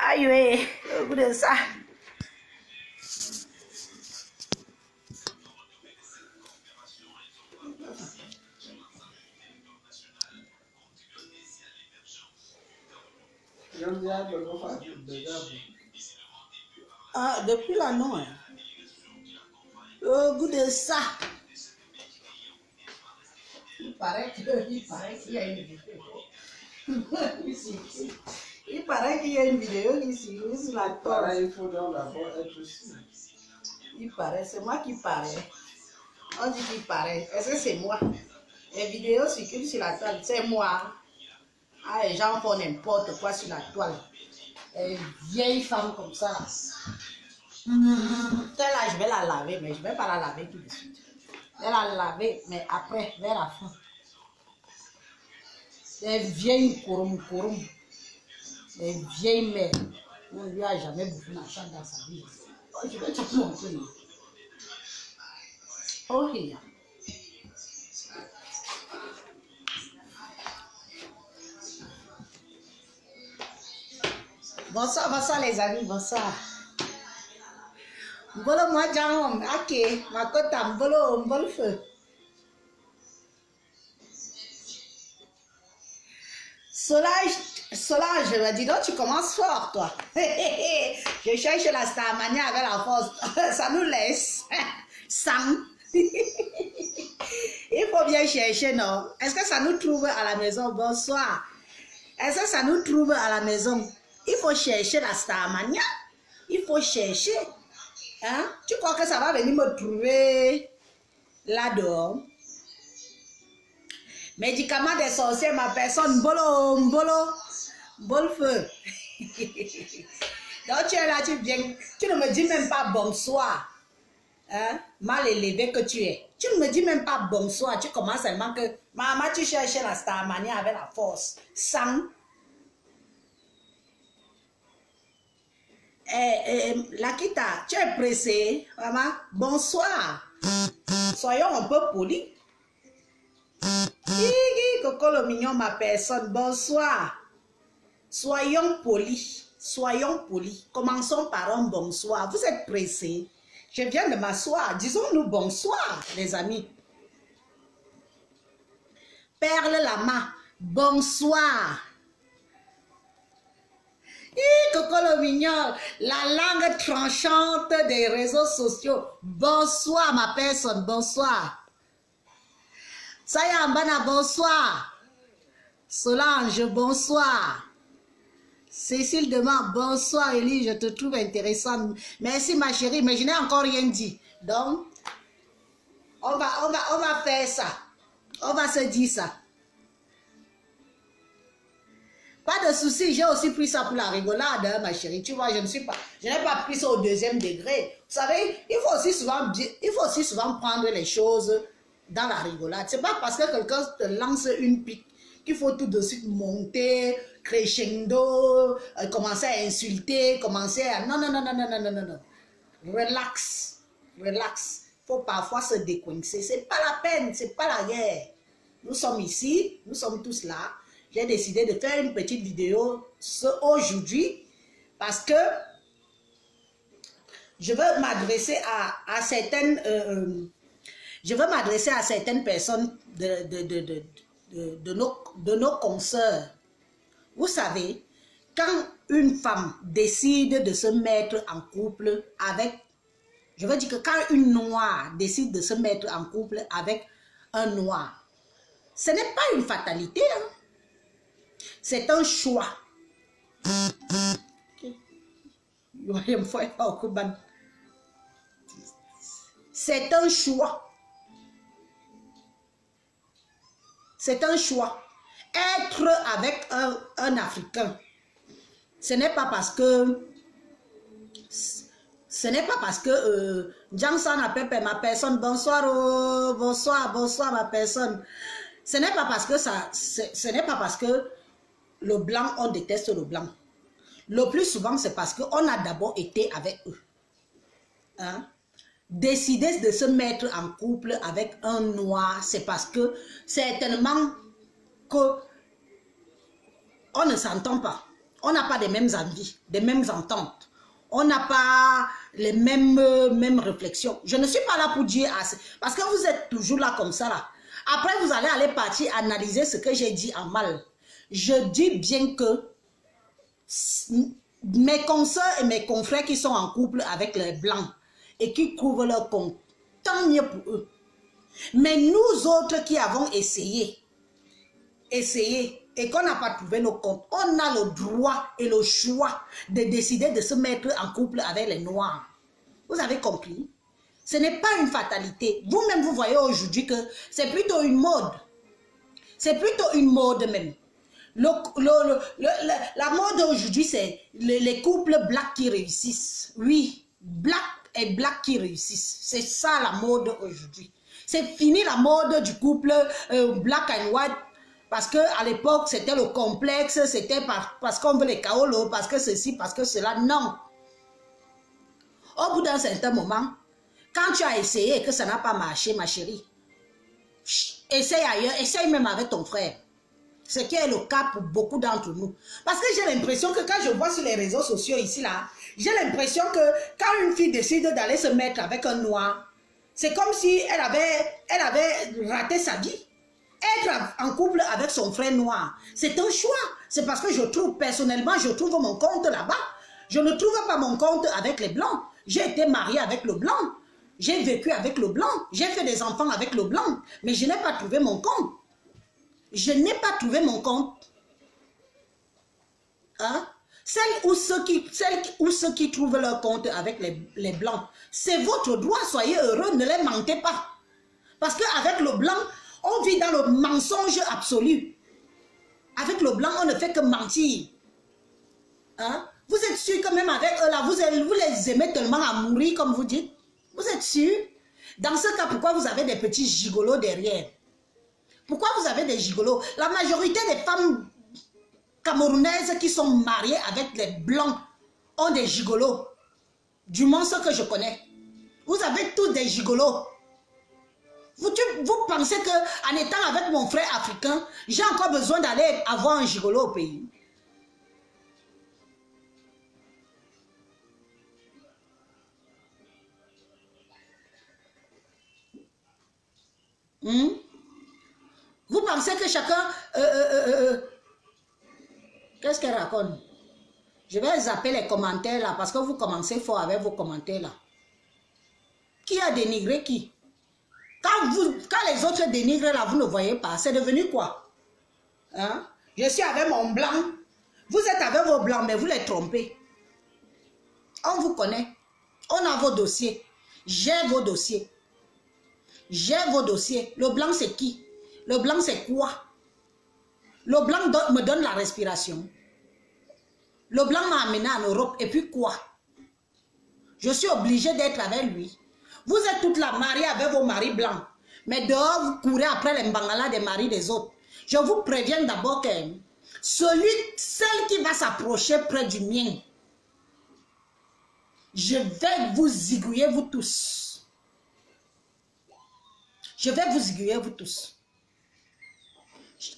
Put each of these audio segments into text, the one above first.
Aïe, oui, au bout de ça. Ah, depuis là, non. Hein. Au bout de ça. Il paraît qu'il y a une vidéo. Ici. Il paraît qu'il y a une vidéo ici, sur la toile. Il faut d'abord être sûr. Il paraît, c'est moi qui parais. On dit qu'il paraît. Est-ce que c'est moi? Les vidéos circulent sur la toile, c'est moi. Ah, les gens font n'importe quoi sur la toile. Les vieilles femmes comme ça. Celle-là, je vais la laver, mais je ne vais pas la laver tout de suite. Je vais la laver, mais après, vers la fin. Les vieilles courum. Les vieilles mères. On ne lui a jamais bouffé la chatte dans sa vie. Oh, je vais te montrer. Oh, yeah. Bonsoir les amis, bonsoir. Mbolo moi jam, ok, ma kota mbolo feu. Solange, je me dis donc tu commences fort toi. Je cherche la Starmania avec la force, ça nous laisse. Sang. Il faut bien chercher, non? Est-ce que ça nous trouve à la maison? Bonsoir. Est-ce que ça nous trouve à la maison? Il faut chercher la Starmania. Il faut chercher. Hein? Tu crois que ça va venir me trouver là-dehors? Médicament des sorciers, ma personne, bolo feu. Donc tu es là, tu viens, tu ne me dis même pas bonsoir. Hein? Mal élevé que tu es. Tu ne me dis même pas bonsoir. Tu commences seulement que maman, tu cherches la Starmania avec la force. Sang. Lakita, tu es pressé, maman. Bonsoir. Soyons un peu polis. Coco le mignon, ma personne. Bonsoir. Soyons polis. Soyons polis. Commençons par un bonsoir. Vous êtes pressés. Je viens de m'asseoir. Disons-nous bonsoir, les amis. Perle Lama, bonsoir. Coco le mignon, la langue tranchante des réseaux sociaux. Bonsoir, ma personne, bonsoir. Sayambana, bonsoir. Solange, bonsoir. Cécile demande, bonsoir Elie, je te trouve intéressante. Merci ma chérie, mais je n'ai encore rien dit. Donc, on va faire ça. On va se dire ça. Pas de souci, j'ai aussi pris ça pour la rigolade, hein, ma chérie. Tu vois, je n'ai pas pris ça au deuxième degré. Vous savez, il faut aussi souvent prendre les choses dans la rigolade. C'est pas parce que quelqu'un te lance une pique qu'il faut tout de suite monter, crescendo, commencer à insulter, commencer à... Non. Relax. Relax. Il faut parfois se décoincer. C'est pas la peine, c'est pas la guerre. Nous sommes ici, nous sommes tous là. J'ai décidé de faire une petite vidéo aujourd'hui parce que je veux m'adresser à certaines... je veux m'adresser à certaines personnes de nos consoeurs. Vous savez, quand une femme décide de se mettre en couple avec, je veux dire que quand une noire décide de se mettre en couple avec un noir, ce n'est pas une fatalité, hein? C'est un choix. C'est un choix. C'est un choix. Être avec un Africain, ce n'est pas parce que Jansan appelle ma personne, bonsoir, bonsoir ma personne. Ce n'est pas parce que ce n'est pas parce que le blanc, on déteste le blanc. Le plus souvent, c'est parce qu'on a d'abord été avec eux. Hein? Décider de se mettre en couple avec un noir, c'est parce que certainement qu'on ne s'entend pas. On n'a pas les mêmes envies, les mêmes ententes. On n'a pas les mêmes réflexions. Je ne suis pas là pour dire assez. Parce que vous êtes toujours là comme ça. Là. Après, vous allez partir analyser ce que j'ai dit en mal. Je dis bien que mes consoeurs et mes confrères qui sont en couple avec les blancs et qui couvrent leur compte, tant mieux pour eux. Mais nous autres qui avons essayé et qu'on n'a pas trouvé nos comptes, on a le droit et le choix de décider de se mettre en couple avec les noirs. Vous avez compris? Ce n'est pas une fatalité. Vous-même, vous voyez aujourd'hui que c'est plutôt une mode. C'est plutôt une mode même. La mode aujourd'hui, c'est les couples blacks qui réussissent. Oui, black et black qui réussissent. C'est ça la mode aujourd'hui. C'est fini la mode du couple black and white. Parce qu'à l'époque, c'était le complexe, c'était parce qu'on veut les kaolos, parce que ceci, parce que cela. Non. Au bout d'un certain moment, quand tu as essayé et que ça n'a pas marché, ma chérie, essaye ailleurs, essaye même avec ton frère. Ce qui est le cas pour beaucoup d'entre nous. Parce que j'ai l'impression que quand je vois sur les réseaux sociaux ici, là, j'ai l'impression que quand une fille décide d'aller se mettre avec un noir, c'est comme si elle avait raté sa vie. Être en couple avec son frère noir, c'est un choix. C'est parce que je trouve, personnellement, je trouve mon compte là-bas. Je ne trouve pas mon compte avec les blancs. J'ai été mariée avec le blanc. J'ai vécu avec le blanc. J'ai fait des enfants avec le blanc. Mais je n'ai pas trouvé mon compte. Je n'ai pas trouvé mon compte. Hein? Celles ou ceux qui trouvent leur compte avec les blancs, c'est votre droit. Soyez heureux, ne les mentez pas. Parce qu'avec le blanc, on vit dans le mensonge absolu. Avec le blanc, on ne fait que mentir. Hein? Vous êtes sûr que même avec eux, là, vous les aimez tellement à mourir, comme vous dites? Vous êtes sûr? Dans ce cas, pourquoi vous avez des petits gigolos derrière? Pourquoi vous avez des gigolos? La majorité des femmes camerounaises qui sont mariées avec les blancs ont des gigolos. Du moins ce que je connais. Vous avez tous des gigolos. Vous pensez qu'en étant avec mon frère africain, j'ai encore besoin d'aller avoir un gigolo au pays? Vous pensez que chacun... Qu'est-ce qu'elle raconte? Je vais zapper les commentaires là parce que vous commencez fort avec vos commentaires là. Qui a dénigré qui? Quand les autres dénigrent là, vous ne voyez pas. C'est devenu quoi? Hein? Je suis avec mon blanc. Vous êtes avec vos blancs, mais vous les trompez. On vous connaît. On a vos dossiers. J'ai vos dossiers. J'ai vos dossiers. Le blanc, c'est qui? Le blanc, c'est quoi? Le blanc me donne la respiration. Le blanc m'a amené en Europe. Et puis quoi? Je suis obligée d'être avec lui. Vous êtes toutes là mariées avec vos maris blancs. Mais dehors, vous courez après les mbangalas des maris des autres. Je vous préviens d'abord que celle qui va s'approcher près du mien, je vais vous zigouiller vous tous. Je vais vous zigouiller vous tous.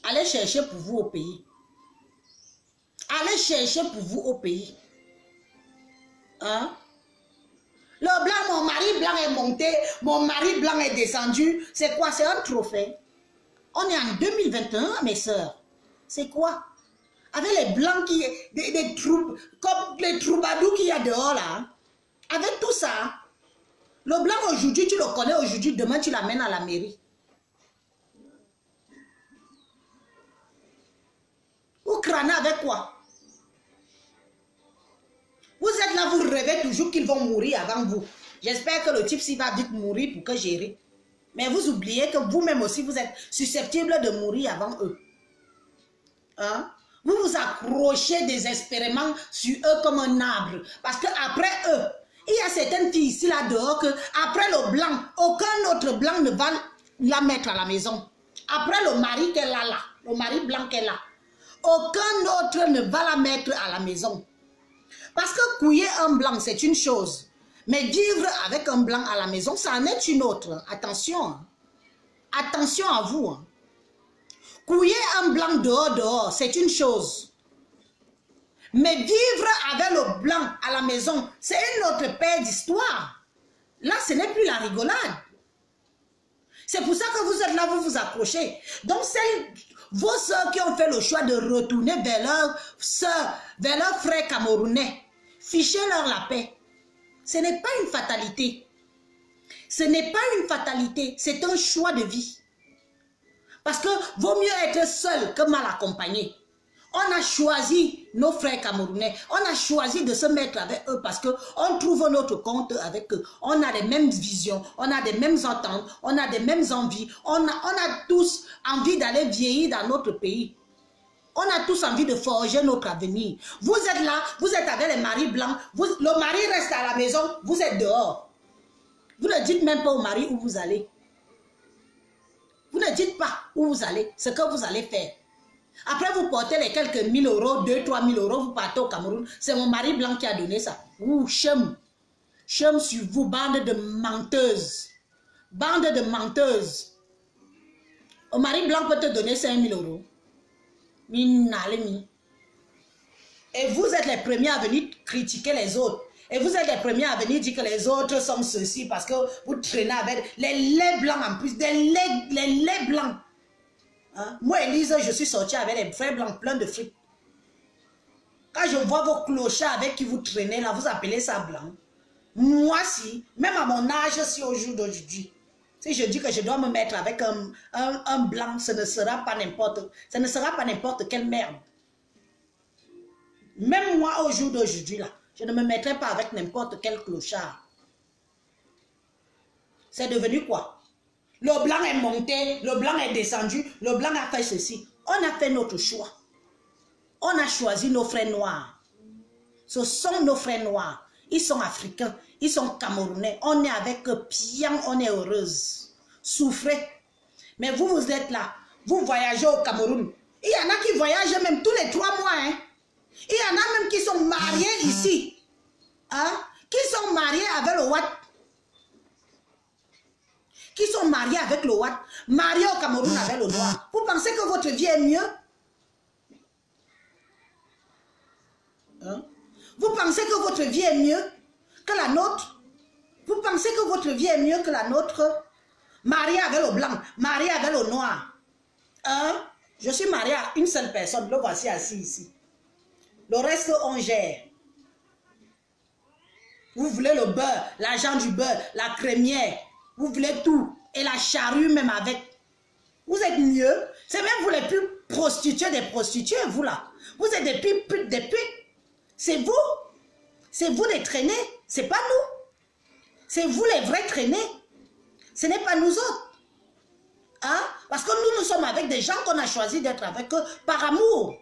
Allez chercher pour vous au pays. Allez chercher pour vous au pays. Hein? Le blanc, mon mari blanc est monté, mon mari blanc est descendu. C'est quoi? C'est un trophée. On est en 2021, mes sœurs. C'est quoi? Avec les blancs qui... des troupes, comme les troubadours qu'il y a dehors là. Avec tout ça, le blanc aujourd'hui, tu le connais aujourd'hui, demain tu l'amènes à la mairie. Vous crânez avec quoi? Vous êtes là, vous rêvez toujours qu'ils vont mourir avant vous. J'espère que le type s'y va vite mourir pour que j'hérite. Mais vous oubliez que vous-même aussi, vous êtes susceptible de mourir avant eux. Hein? Vous vous accrochez désespérément sur eux comme un arbre. Parce qu'après eux, il y a certaines filles ici là dehors que après le blanc, aucun autre blanc ne va la mettre à la maison. Après le mari qu'elle a là, le mari blanc qu'elle a, aucun autre ne va la mettre à la maison. Parce que couiller un blanc, c'est une chose. Mais vivre avec un blanc à la maison, ça en est une autre. Attention. Attention à vous. Couiller un blanc dehors, c'est une chose. Mais vivre avec le blanc à la maison, c'est une autre paire d'histoire. Là, ce n'est plus la rigolade. C'est pour ça que vous êtes là, vous vous accrochez. Donc, vos sœurs qui ont fait le choix de retourner vers leurs sœurs, vers leurs frères camerounais, fichez-leur la paix. Ce n'est pas une fatalité. Ce n'est pas une fatalité, c'est un choix de vie. Parce que vaut mieux être seul que mal accompagné. On a choisi nos frères camerounais, on a choisi de se mettre avec eux parce qu'on trouve notre compte avec eux. On a les mêmes visions, on a des mêmes ententes, on a des mêmes envies. On a tous envie d'aller vieillir dans notre pays. On a tous envie de forger notre avenir. Vous êtes là, vous êtes avec les maris blancs, le mari reste à la maison, vous êtes dehors. Vous ne dites même pas au mari où vous allez. Vous ne dites pas où vous allez, ce que vous allez faire. Après, vous portez les quelques 1000 euros, 2-3 000 euros, vous partez au Cameroun. C'est mon mari blanc qui a donné ça. Ouh, chum. Chum sur vous, bande de menteuses. Bande de menteuses. Un mari blanc peut te donner 5 000 euros. Minalemi. Et vous êtes les premiers à venir critiquer les autres. Et vous êtes les premiers à venir dire que les autres sont ceci parce que vous traînez avec les laits blancs en plus. Les laits blancs. Hein? Moi, Elise, je suis sortie avec des frères blancs pleins de frites. Quand je vois vos clochards avec qui vous traînez là, vous appelez ça blanc. Moi, si, même à mon âge, si au jour d'aujourd'hui, si je dis que je dois me mettre avec un blanc, ce ne sera pas n'importe quelle merde. Même moi, au jour d'aujourd'hui, là, je ne me mettrai pas avec n'importe quel clochard. C'est devenu quoi? Le blanc est monté, le blanc est descendu, le blanc a fait ceci. On a fait notre choix. On a choisi nos frères noirs. Ce sont nos frères noirs. Ils sont africains, ils sont camerounais. On est avec eux, bien, on est heureuse. Souffrez. Mais vous, vous êtes là. Vous voyagez au Cameroun. Il y en a qui voyagent même tous les 3 mois. Hein? Il y en a même qui sont mariés ici. Hein? Qui sont mariés avec le Watt. Qui sont mariés avec le Watt. Mariés au Cameroun avec le noir. Vous pensez que votre vie est mieux? Hein? Vous pensez que votre vie est mieux que la nôtre? Vous pensez que votre vie est mieux que la nôtre? Marié avec le blanc, marié avec le noir. Hein? Je suis marié à une seule personne, le voici assis ici. Le reste, on gère. Vous voulez le beurre, l'argent du beurre, la crémière. Vous voulez tout. Et la charrue même avec. Vous êtes mieux. C'est même vous les plus prostituées des prostituées, vous là. Vous êtes des putes des putes. C'est vous. C'est vous les traînés. C'est pas nous. C'est vous les vrais traînés. Ce n'est pas nous autres. Hein? Parce que nous sommes avec des gens qu'on a choisi d'être avec eux par amour.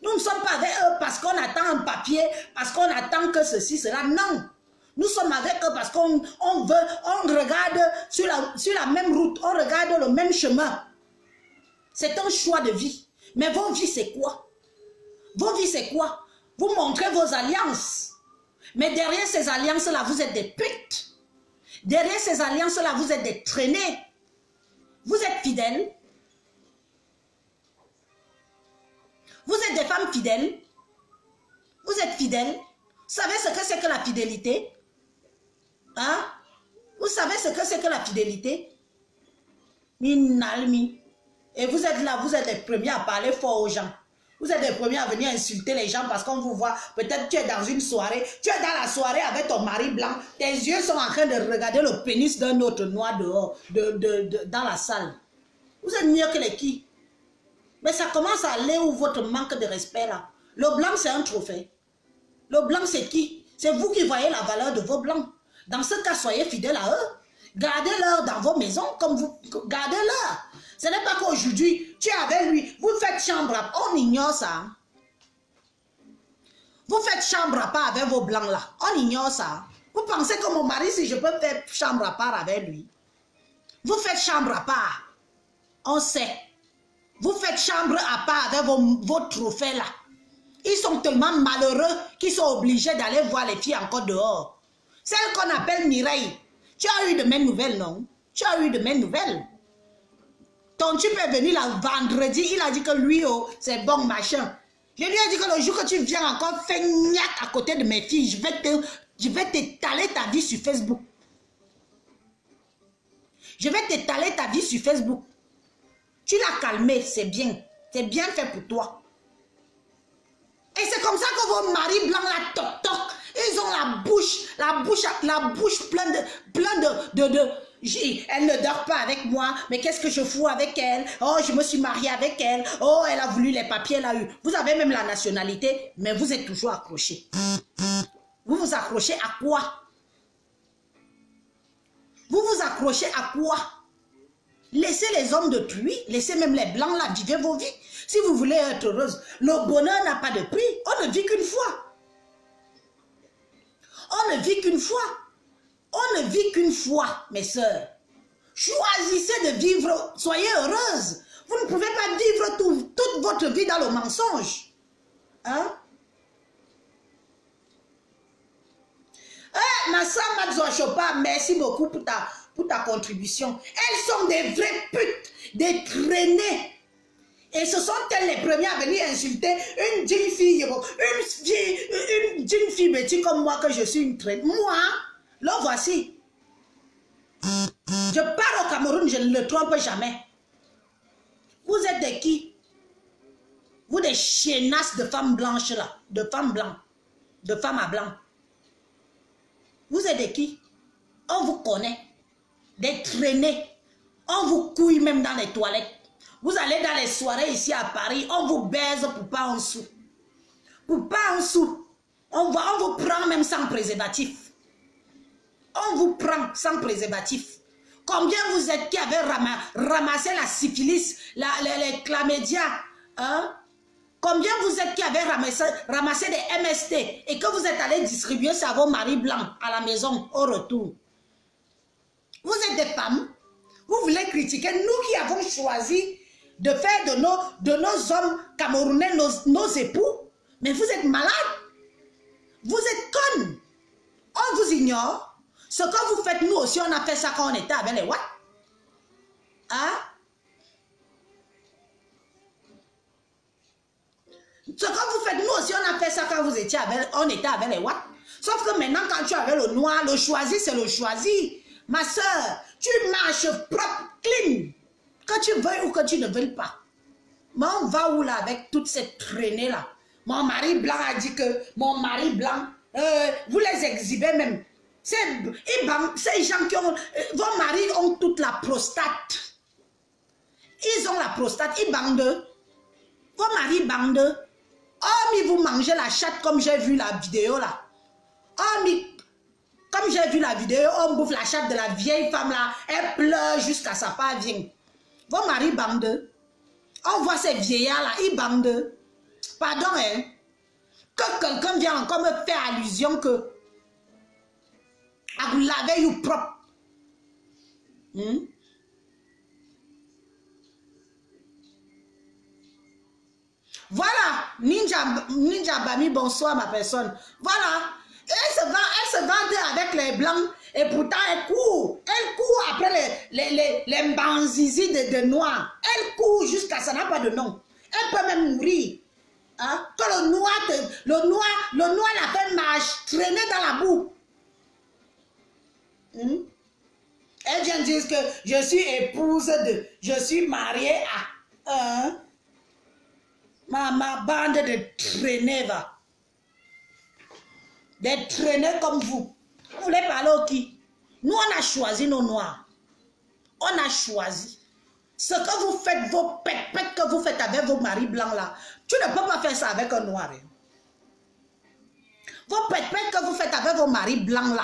Nous ne sommes pas avec eux parce qu'on attend un papier, parce qu'on attend que ceci, cela. Non. Nous sommes avec eux parce qu'on regarde sur la même route, on regarde le même chemin. C'est un choix de vie. Mais vos vies, c'est quoi? Vos vies, c'est quoi? Vous montrez vos alliances. Mais derrière ces alliances-là, vous êtes des putes. Derrière ces alliances-là, vous êtes des traînés. Vous êtes fidèles. Vous êtes des femmes fidèles. Vous êtes fidèles. Vous savez ce que c'est que la fidélité? Hein? Vous savez ce que c'est que la fidélité? Minalmi. Et vous êtes là, vous êtes les premiers à parler fort aux gens. Vous êtes les premiers à venir insulter les gens parce qu'on vous voit. Peut-être tu es dans une soirée. Tu es dans la soirée avec ton mari blanc. Tes yeux sont en train de regarder le pénis d'un autre noir dehors, dans la salle. Vous êtes mieux que les qui? Mais ça commence à aller où votre manque de respect là. Le blanc, c'est un trophée. Le blanc, c'est qui? C'est vous qui voyez la valeur de vos blancs. Dans ce cas, soyez fidèles à eux. Gardez-leur dans vos maisons comme vous. Gardez-leur. Ce n'est pas qu'aujourd'hui, tu es avec lui, vous faites chambre à part. On ignore ça. Vous faites chambre à part avec vos blancs là. On ignore ça. Vous pensez que mon mari, si je peux faire chambre à part avec lui? Vous faites chambre à part. On sait. Vous faites chambre à part avec vos trophées là. Ils sont tellement malheureux qu'ils sont obligés d'aller voir les filles encore dehors. Celle qu'on appelle Mireille. Tu as eu de mes nouvelles, non? Tu as eu de mes nouvelles. Ton type est venu là vendredi, il a dit que lui, oh, c'est bon machin. Je lui ai dit que le jour que tu viens encore faire gnac à côté de mes filles, je vais t'étaler ta vie sur Facebook. Je vais t'étaler ta vie sur Facebook. Tu l'as calmé, c'est bien. C'est bien fait pour toi. Et c'est comme ça que vos maris blancs, la toc-toc, ils ont la bouche pleine de elle ne dort pas avec moi, mais qu'est-ce que je fous avec elle? Oh, je me suis mariée avec elle. Oh, elle a voulu les papiers, elle a eu. Vous avez même la nationalité, mais vous êtes toujours accrochés. Vous vous accrochez à quoi? Vous vous accrochez à quoi? Laissez les hommes de pluie, laissez même les blancs là, vivez vos vies. Si vous voulez être heureuse, le bonheur n'a pas de prix. On ne vit qu'une fois. On ne vit qu'une fois. On ne vit qu'une fois, mes sœurs. Choisissez de vivre, soyez heureuses. Vous ne pouvez pas vivre toute votre vie dans le mensonge. Hein? Ma soeur Madzo Chopa, merci beaucoup pour ta contribution. Elles sont des vraies putes, des traînées. Et ce sont elles les premières à venir insulter une jeune fille bêtise comme moi que je suis une traîne. Moi, là voici. Je pars au Cameroun, je ne le trompe jamais. Vous êtes de qui? Vous des chiennasses de femmes blanches là, de femmes blanches, de femmes à blanc. Vous êtes de qui? On vous connaît. Des traînées. On vous couille même dans les toilettes. Vous allez dans les soirées ici à Paris, on vous baise pour pas un sou. Pour pas un sou. On vous prend même sans préservatif. On vous prend sans préservatif. Combien vous êtes qui avez ramassé la syphilis, les chlamydia, hein? Combien vous êtes qui avez ramassé des MST et que vous êtes allé distribuer ça à vos maris blancs à la maison au retour? Vous êtes des femmes. Vous voulez critiquer nous qui avons choisi de faire de nos hommes camerounais nos époux. Mais vous êtes malades. Vous êtes connes. On vous ignore. Ce que vous faites, nous aussi, on a fait ça quand on était avec les Ouatt. Hein? Ce que vous faites, nous aussi, on a fait ça quand on était avec les Ouatt. Sauf que maintenant, quand tu avais le noir, le choisi, c'est le choisi. Ma soeur, tu marches propre, clean. Que tu veuilles ou que tu ne veuilles pas. Mais on va où là avec toute cette traînée là? Mon mari blanc a dit que mon mari blanc, vous les exhibez même. Ces gens qui ont... vos maris ont toute la prostate. Ils ont la prostate, ils bandent. Vos maris bandent. Oh, mais vous mangez la chatte comme j'ai vu la vidéo là. Oh, mais... Comme j'ai vu la vidéo, on bouffe la chatte de la vieille femme là. Elle pleure jusqu'à sa part vient. Vos maris bandent. On voit ces vieillards là, ils bandent. Pardon, hein. Que quelqu'un vient encore me faire allusion que à vous laver you propre. Voilà, Ninja Bami, bonsoir ma personne. Voilà, elle se vante avec les blancs et pourtant elle court après les mbanzizi de noirs. Elle court jusqu'à ça n'a pas de nom. Elle peut même mourir. Hein? Que le noir la fait marche, traîner dans la boue. Elle vient dire que je suis épouse je suis mariée à ma bande de traînés va. Des traînés comme vous. Vous voulez parler au qui? Nous on a choisi nos noirs. On a choisi. Ce que vous faites, vos pètes que vous faites avec vos maris blancs là, tu ne peux pas faire ça avec un noir. Hein. Vos pètes que vous faites avec vos maris blancs là,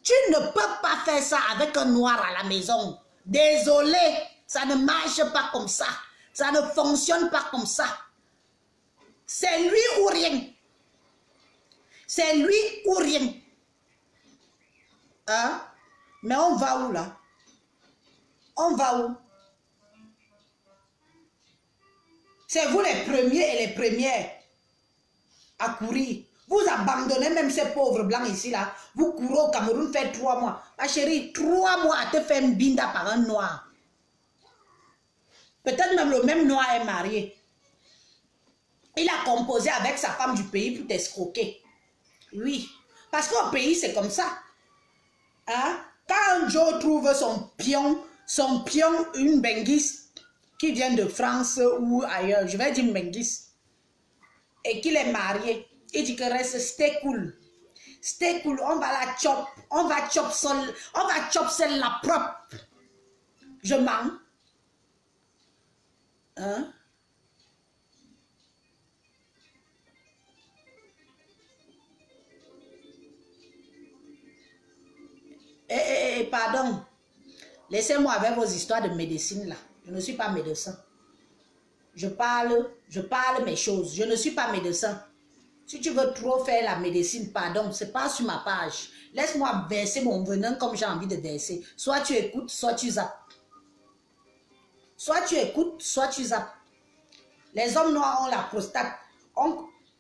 tu ne peux pas faire ça avec un noir à la maison. Désolé, ça ne marche pas comme ça. Ça ne fonctionne pas comme ça. C'est lui ou rien. C'est lui ou rien. Hein? Mais on va où là? On va où? C'est vous les premiers et les premières à courir. Vous abandonnez même ces pauvres blancs ici là. Vous courez au Cameroun faire 3 mois. Ma chérie, 3 mois à te faire une binda par un noir. Peut-être même le même noir est marié. Il a composé avec sa femme du pays pour t'escroquer. Oui. Parce qu'au pays, c'est comme ça. Hein? Quand Joe trouve son pion, une benguise qui vient de France ou ailleurs, je vais dire benguise, et qu'il est marié, il dit que reste, c'était cool. C'était cool, on va la chop, on va chop celle la propre. Je mens. Hein? Pardon, laissez-moi avec vos histoires de médecine là. Je ne suis pas médecin. Je parle mes choses. Je ne suis pas médecin. Si tu veux trop faire la médecine, pardon, c'est pas sur ma page. Laisse-moi verser mon venin comme j'ai envie de verser. Soit tu écoutes, soit tu zappes. Soit tu écoutes, soit tu zappes. Les hommes noirs ont la prostate.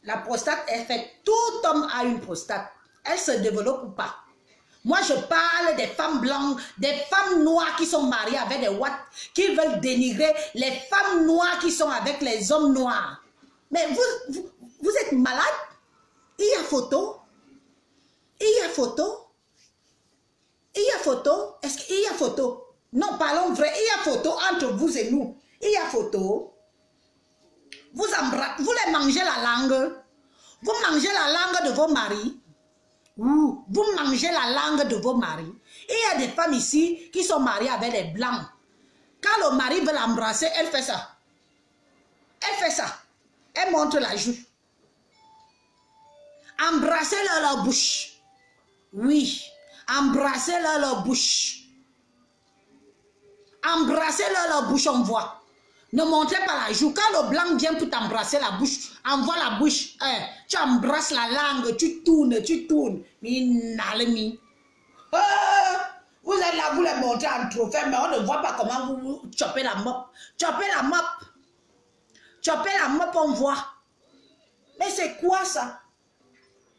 La prostate est faite. Tout homme a une prostate. Elle se développe ou pas. Moi, je parle des femmes blanches, des femmes noires qui sont mariées avec des watts, qui veulent dénigrer les femmes noires qui sont avec les hommes noirs. Mais vous êtes malade? Il y a photo? Il y a photo? Il y a photo? Est-ce qu'il y a photo? Non, parlons vrai. Il y a photo entre vous et nous. Il y a photo. Vous les mangez la langue. Vous mangez la langue de vos maris. Vous mangez la langue de vos maris. Et il y a des femmes ici qui sont mariées avec des blancs. Quand le mari veut l'embrasser, elle fait ça. Elle fait ça. Elle montre la joue. Embrassez-leur leur bouche. Oui. Embrassez-leur leur bouche. Embrassez-leur leur bouche, on voit. Ne montrez pas la joue. Quand le blanc vient pour t'embrasser la bouche, envoie la bouche. Tu embrasses la langue, tu tournes, tu tournes. Minalemi. Vous êtes là, vous les montrez en trophée, mais on ne voit pas comment vous chopez la mop. Chopez la mop. Chopez la mop, on voit. Mais c'est quoi ça?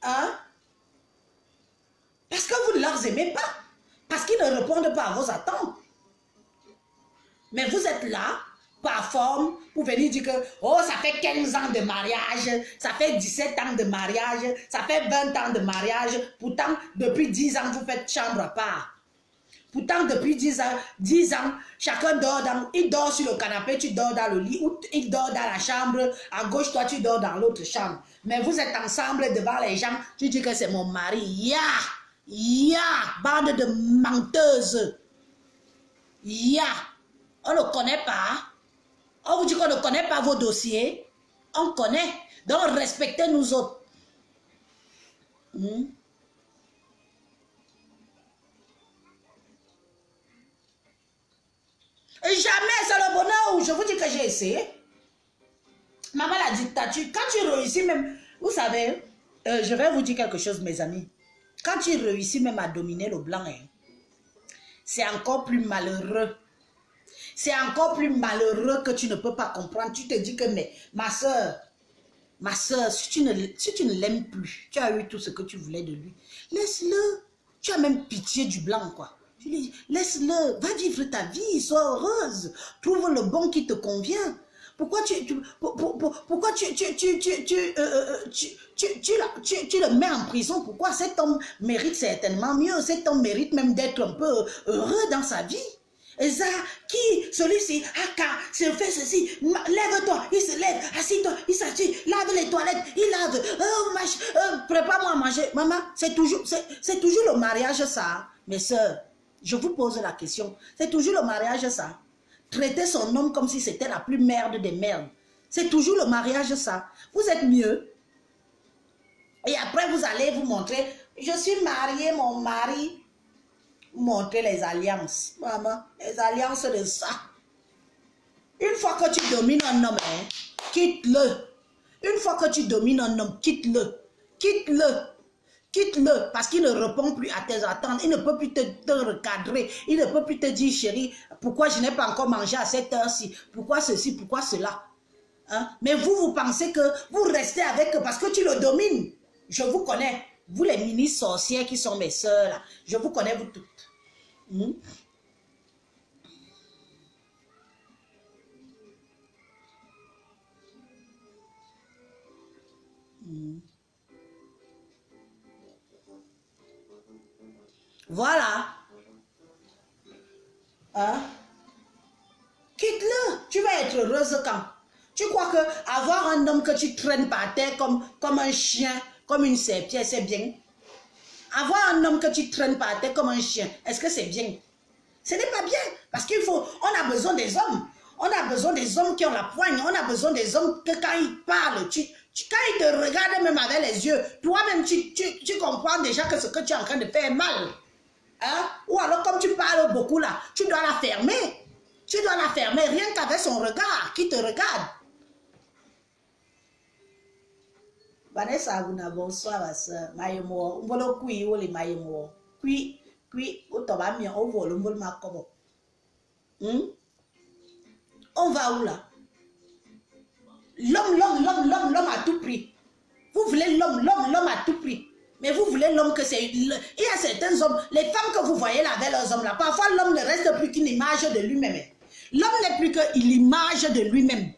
Hein? Parce que vous ne leur aimez pas. Parce qu'ils ne répondent pas à vos attentes. Mais vous êtes là, par forme, pour venir dire que, oh, ça fait 15 ans de mariage, ça fait 17 ans de mariage, ça fait 20 ans de mariage. Pourtant, depuis 10 ans, vous faites chambre à part. Pourtant, depuis 10 ans, chacun dort il dort sur le canapé, tu dors dans le lit, ou il dort dans la chambre, à gauche, toi, tu dors dans l'autre chambre. Mais vous êtes ensemble devant les gens, tu dis que c'est mon mari. Bande de menteuses. On ne connaît pas. On vous dit qu'on ne connaît pas vos dossiers. On connaît. Donc, respectez nous autres. Jamais, c'est le bonheur où je vous dis que j'ai essayé. Maman, la dictature, quand tu réussis même, vous savez, je vais vous dire quelque chose, mes amis. Quand tu réussis même à dominer le blanc, c'est encore plus malheureux. C'est encore plus malheureux que tu ne peux pas comprendre. Tu te dis que, mais ma soeur, si tu ne l'aimes plus, tu as eu tout ce que tu voulais de lui, laisse-le. Tu as même pitié du blanc, quoi. Tu lui dis, laisse-le, va vivre ta vie, sois heureuse. Trouve le bon qui te convient. Pourquoi tu le mets en prison? Pourquoi? Cet homme mérite certainement mieux. Cet homme mérite même d'être un peu heureux dans sa vie. Et ça, qui, celui-ci, se fait ceci, lève-toi, il se lève, assis-toi, il s'assied, lave les toilettes, il lave, prépare-moi à manger. Maman, c'est toujours le mariage ça. Mes soeurs, je vous pose la question, c'est toujours le mariage ça. Traiter son homme comme si c'était la plus merde des merdes. C'est toujours le mariage ça. Vous êtes mieux. Et après, vous allez vous montrer, je suis mariée, mon mari. Montrer les alliances. Maman, les alliances de ça. Une fois que tu domines un homme, quitte-le. Une fois que tu domines un homme, quitte-le. Quitte-le. Quitte-le parce qu'il ne répond plus à tes attentes. Il ne peut plus te recadrer. Il ne peut plus te dire, chérie, pourquoi je n'ai pas encore mangé à cette heure-ci? Pourquoi ceci, pourquoi cela? Hein? Mais vous pensez que vous restez avec eux parce que tu le domines. Je vous connais. Vous les mini-sorcières qui sont mes soeurs, là. Je vous connais vous toutes. Voilà. Hein? Quitte-le. Tu vas être heureuse quand? Tu crois que avoir un homme que tu traînes par terre comme un chien, comme une serpillère, c'est bien? Avoir un homme que tu traînes par terre comme un chien, est-ce que c'est bien? Ce n'est pas bien. Parce qu'il faut, on a besoin des hommes. On a besoin des hommes qui ont la poigne. On a besoin des hommes que quand ils parlent, quand ils te regardent même avec les yeux, toi-même, tu comprends déjà que ce que tu es en train de faire est mal. Hein? Ou alors, comme tu parles beaucoup là, tu dois la fermer. Tu dois la fermer rien qu'avec son regard qui te regarde. Vanessa Aguna, bonsoir ma soeur. Maïmo, on va le couiller ou les maïmo. Puis, au tabac, on va le ma kobo. On va où là? L'homme à tout prix. Vous voulez l'homme à tout prix. Mais vous voulez l'homme que c'est... Il y a certains hommes, les femmes que vous voyez là avec leurs hommes là, parfois l'homme ne reste plus qu'une image de lui-même. L'homme n'est plus que l'image de lui-même.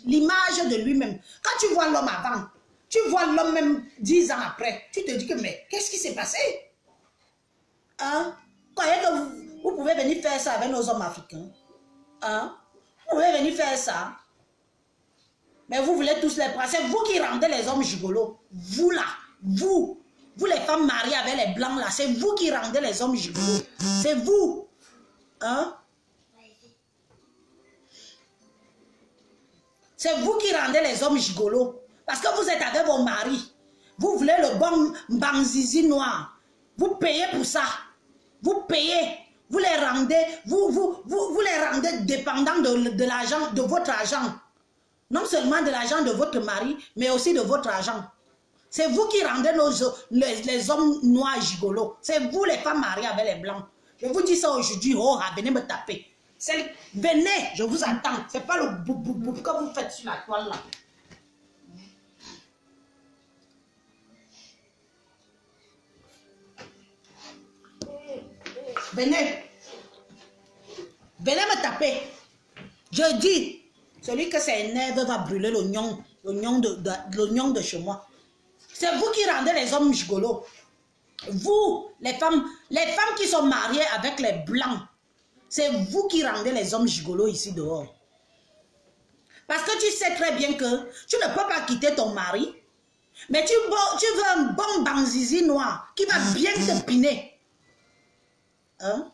L'image de lui-même. Quand tu vois l'homme avant, tu vois l'homme même 10 ans après, tu te dis que mais qu'est-ce qui s'est passé? Hein? Croyez que vous pouvez venir faire ça avec nos hommes africains? Hein? Vous pouvez venir faire ça? Mais vous voulez tous les prendre. C'est vous qui rendez les hommes gigolos. Vous là, vous les femmes mariées avec les blancs là, c'est vous qui rendez les hommes gigolos. C'est vous. Hein? C'est vous qui rendez les hommes gigolos. Parce que vous êtes avec vos maris. Vous voulez le bon banzizi noir. Vous payez pour ça. Vous payez. Vous les rendez, vous les rendez dépendants de l'argent, de votre argent. Non seulement de l'argent de votre mari, mais aussi de votre argent. C'est vous qui rendez les hommes noirs gigolos. C'est vous les femmes mariées avec les blancs. Je vous dis ça aujourd'hui. Oh, venez me taper. Venez, je vous entends. C'est pas le boum que vous faites sur la toile là. Venez. Venez me taper. Je dis, celui que c'est énervé va brûler l'oignon de chez moi. C'est vous qui rendez les hommes gigolos. Vous, les femmes qui sont mariées avec les blancs, c'est vous qui rendez les hommes gigolos ici dehors. Parce que tu sais très bien que tu ne peux pas quitter ton mari, mais tu veux un bon banzizi noir qui va bien te piner. Hein?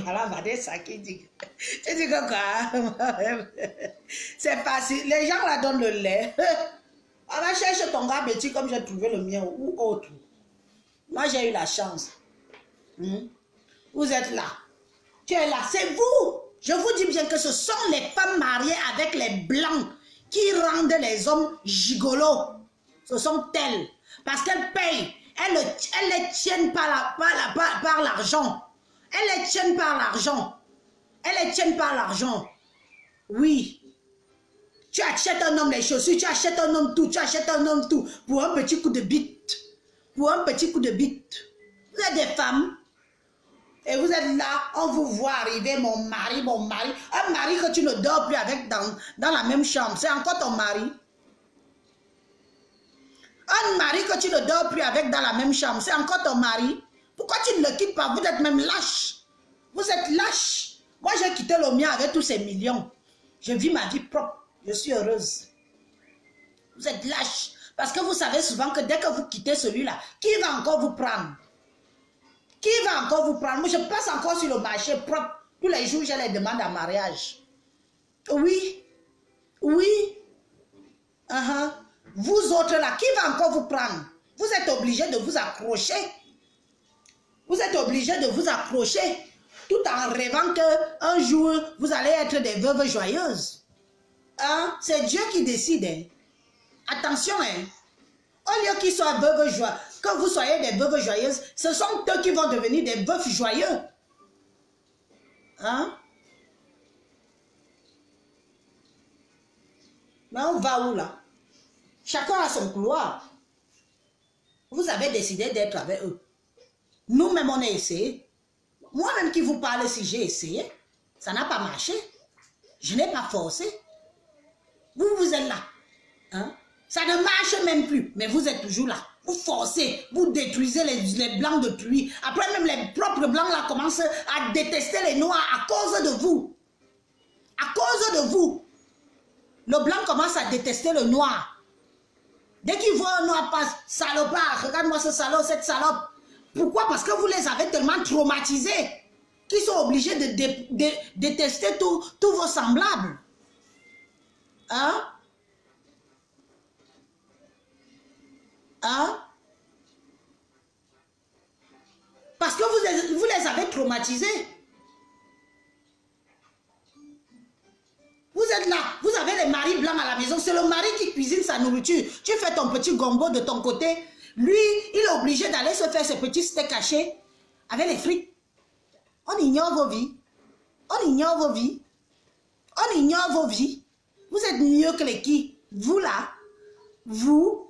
Voilà, Vanessa qui dit. Tu dis que quoi? C'est facile. Les gens la donnent le lait. On va chercher ton gars petit comme j'ai trouvé le mien ou autre. Moi, j'ai eu la chance. Vous êtes là. Tu es là. C'est vous. Je vous dis bien que ce sont les femmes mariées avec les blancs qui rendent les hommes gigolos. Ce sont elles. Parce qu'elles payent. Elles les tiennent par l'argent. Elles les tiennent par l'argent. Elles les tiennent par l'argent. Oui. Tu achètes un homme les chaussures, tu achètes un homme tout, tu achètes un homme tout pour un petit coup de bite. Pour un petit coup de bite. Vous êtes des femmes. Et vous êtes là, on vous voit arriver, mon mari. Un mari que tu ne dors plus avec dans la même chambre. C'est encore ton mari. Un mari que tu ne dors plus avec dans la même chambre. C'est encore ton mari. Pourquoi tu ne le quittes pas? Vous êtes même lâche. Vous êtes lâche. Moi, j'ai quitté le mien avec tous ces millions. Je vis ma vie propre. Je suis heureuse. Vous êtes lâche. Parce que vous savez souvent que dès que vous quittez celui-là, qui va encore vous prendre? Qui va encore vous prendre? Moi, je passe encore sur le marché propre. Tous les jours, je les demande en mariage. Oui. Oui. Vous autres là, qui va encore vous prendre? Vous êtes obligés de vous accrocher. Vous êtes obligés de vous accrocher. Tout en rêvant qu'un jour, vous allez être des veuves joyeuses. Hein? C'est Dieu qui décide. Hein? Attention. Hein? Au lieu qu'ils soient veuves joyeuses, que vous soyez des veuves joyeuses, ce sont eux qui vont devenir des veufs joyeux. Hein? Mais on va où là? Chacun a son couloir. Vous avez décidé d'être avec eux. Nous-mêmes, on a essayé. Moi-même qui vous parle, si j'ai essayé. Ça n'a pas marché. Je n'ai pas forcé. Vous, vous êtes là. Hein? Ça ne marche même plus. Mais vous êtes toujours là. Vous forcez, vous détruisez les blancs de pluie. Après, même les propres blancs là commencent à détester les noirs à cause de vous. À cause de vous. Le blanc commence à détester le noir. Dès qu'il voit un noir passe, salopard, regarde-moi ce salaud, cette salope. Pourquoi? Parce que vous les avez tellement traumatisés qu'ils sont obligés de détester tous vos semblables. Hein? Hein? Parce que vous les avez traumatisés. Vous êtes là, vous avez les maris blancs à la maison, c'est le mari qui cuisine sa nourriture. Tu fais ton petit gombo de ton côté. Lui, il est obligé d'aller se faire ses petits steaks hachés avec les frites. On ignore vos vies. On ignore vos vies. On ignore vos vies. Vous êtes mieux que les qui? Vous là, vous.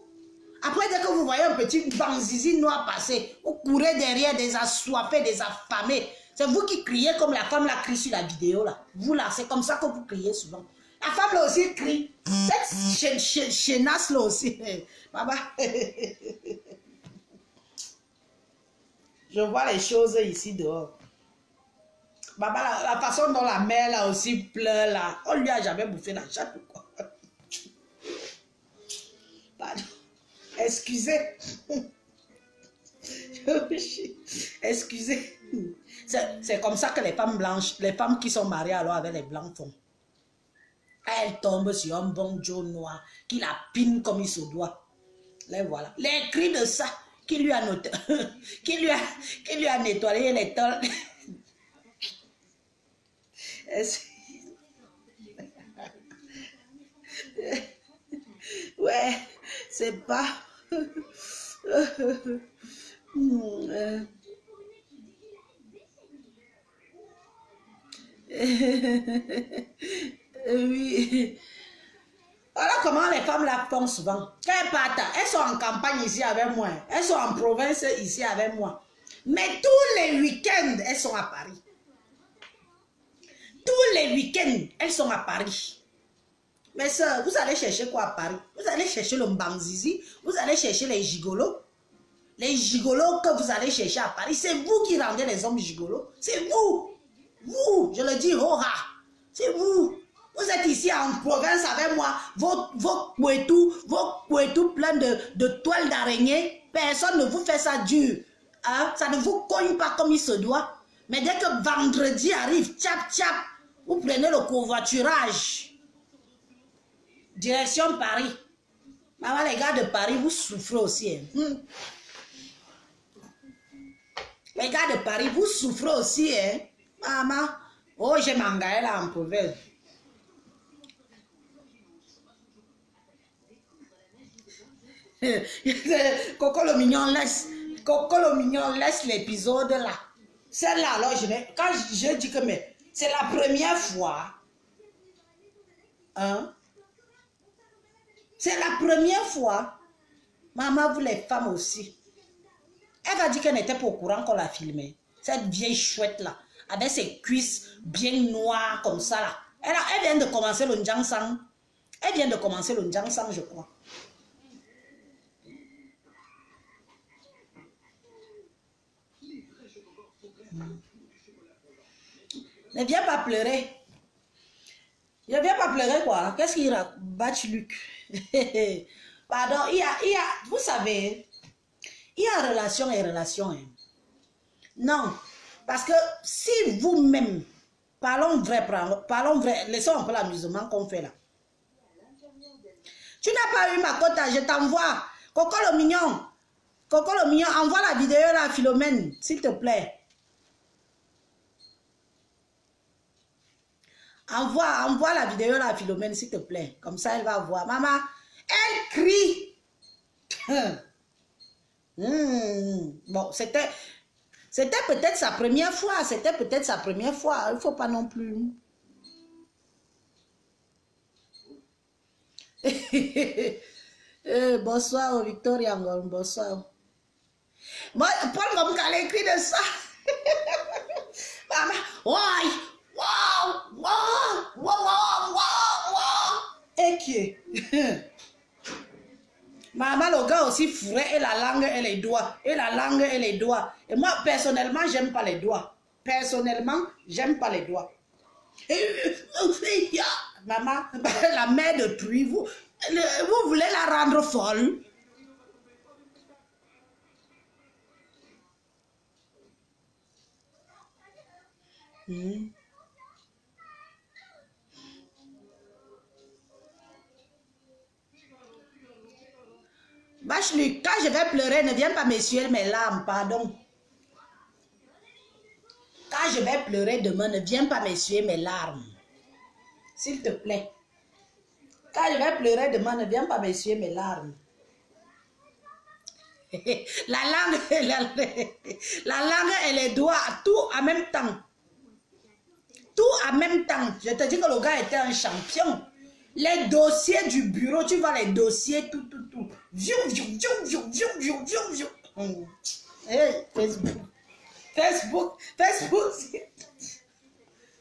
Après, dès que vous voyez un petit banzizi noir passer, vous courez derrière des assoiffés, des affamés. C'est vous qui criez comme la femme l'a crie sur la vidéo là. Vous là, c'est comme ça que vous criez souvent. La femme là aussi crie. Cette chenasse là aussi. Baba. Je vois les choses ici dehors. Baba, la façon dont la mère là aussi pleure là. On lui a jamais bouffé la chatte ou quoi. Pardon. Excusez. Excusez. C'est comme ça que les femmes blanches, les femmes qui sont mariées alors avec les blancs font. Elles tombent sur un bon Joe noir qui la pine comme il se doit. Les voilà. Les cris de ça qui lui a noté, qui lui a nettoyé les tolls. Ouais, c'est pas... Oui. Voilà comment les femmes la font souvent. Quand elles partent, elles sont en campagne ici avec moi. Elles sont en province ici avec moi. Mais tous les week-ends, elles sont à Paris. Tous les week-ends, elles sont à Paris. Mais ça, vous allez chercher quoi à Paris? Vous allez chercher le mbanzizi, vous allez chercher les gigolos. Les gigolos que vous allez chercher à Paris, c'est vous qui rendez les hommes gigolos. C'est vous. Vous, je le dis, oh, c'est vous. Vous êtes ici en province avec moi, vos couetous pleins de toiles d'araignée. Personne ne vous fait ça dur. Hein? Ça ne vous cogne pas comme il se doit. Mais dès que vendredi arrive, tchap tchap, vous prenez le covoiturage. Direction Paris. Maman, les gars de Paris, vous souffrez aussi. Hein? Les gars de Paris, vous souffrez aussi. Hein? Maman, oh, j'ai m'engagé là en province. Coco le mignon laisse l'épisode là. Celle-là, alors, quand je dis que c'est la première fois. Hein? C'est la première fois. Maman, vous les femmes aussi. Elle va dire qu'elle n'était pas au courant qu'on l'a filmé. Cette vieille chouette là, avec ses cuisses bien noires comme ça là. Elle vient de commencer le Njangsang. Elle vient de commencer le Njangsang, je crois. Ne viens pas pleurer. Ne viens pas pleurer quoi. Qu'est-ce qu'il a battu Luc? Pardon, il y a, vous savez, il y a relation et relation. Hein. Non, parce que si vous-même, parlons vrai, laissons un peu l'amusement qu'on fait là. Tu n'as pas eu ma quota, je t'envoie. Coco le mignon, envoie la vidéo là à Philomène, s'il te plaît. Envoie la vidéo là à Philomène, s'il te plaît. Comme ça, elle va voir. Maman, elle crie. Bon, c'était peut-être sa première fois. Il ne faut pas non plus. Bonsoir, Victoria. Bonsoir. Moi, Paul va me caler écrit de ça. Maman, wow, Et qui est maman, le gars aussi fourrait et la langue et les doigts. Et la langue et les doigts. Et moi, personnellement, j'aime pas les doigts. Personnellement, j'aime pas les doigts. Maman, la mère de truie, vous voulez la rendre folle? Bachelu, quand je vais pleurer, ne viens pas m'essuyer mes larmes, pardon. Quand je vais pleurer demain, ne viens pas m'essuyer mes larmes. S'il te plaît. Quand je vais pleurer demain, ne viens pas m'essuyer mes larmes. La langue et les doigts, tout en même temps. Tout en même temps. Je te dis que le gars était un champion. Les dossiers du bureau, tu vois les dossiers, tout. Hey, Facebook.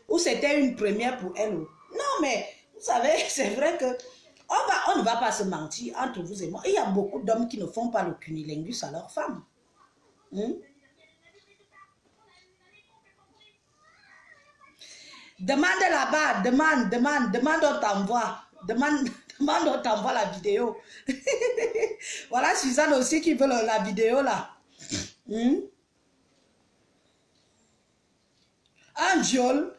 Ou c'était une première pour elle. Non, mais vous savez, c'est vrai que on ne va pas se mentir entre vous et moi. Il y a beaucoup d'hommes qui ne font pas le cunilingus à leur femme. Demande là-bas, demande, on t'envoie. Demande, on t'envoie la vidéo. Voilà Suzanne aussi qui veut la vidéo là. Un viol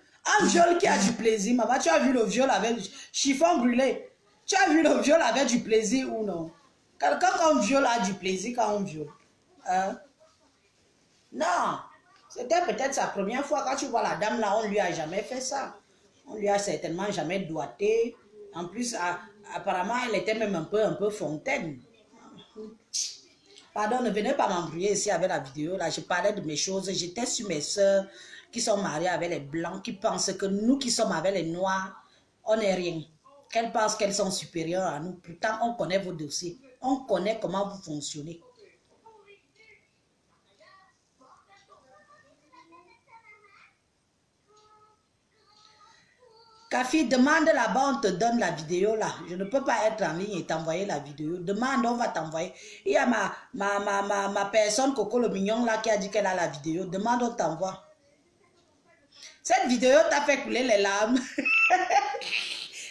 qui a du plaisir. Maman, tu as vu le viol avec chiffon brûlé? Tu as vu le viol avec du plaisir ou non? Quelqu'un qu'on viole a du plaisir quand on viole. Hein? Non. C'était peut-être sa première fois. Quand tu vois la dame là, on ne lui a jamais fait ça. On lui a certainement jamais doigté. En plus, apparemment, elle était même un peu fontaine. Pardon, ne venez pas m'embrouiller ici avec la vidéo. Là, je parlais de mes choses. J'étais sur mes soeurs qui sont mariées avec les blancs, qui pensent que nous qui sommes avec les noirs, on n'est rien. Qu'elles pensent qu'elles sont supérieures à nous. Pourtant, on connaît vos dossiers. On connaît comment vous fonctionnez. Kafi, demande là-bas, on te donne la vidéo là. Je ne peux pas être en ligne et t'envoyer la vidéo. Demande, on va t'envoyer. Il y a ma personne, Coco le mignon là, qui a dit qu'elle a la vidéo. Demande, on t'envoie. Cette vidéo t'a fait couler les larmes.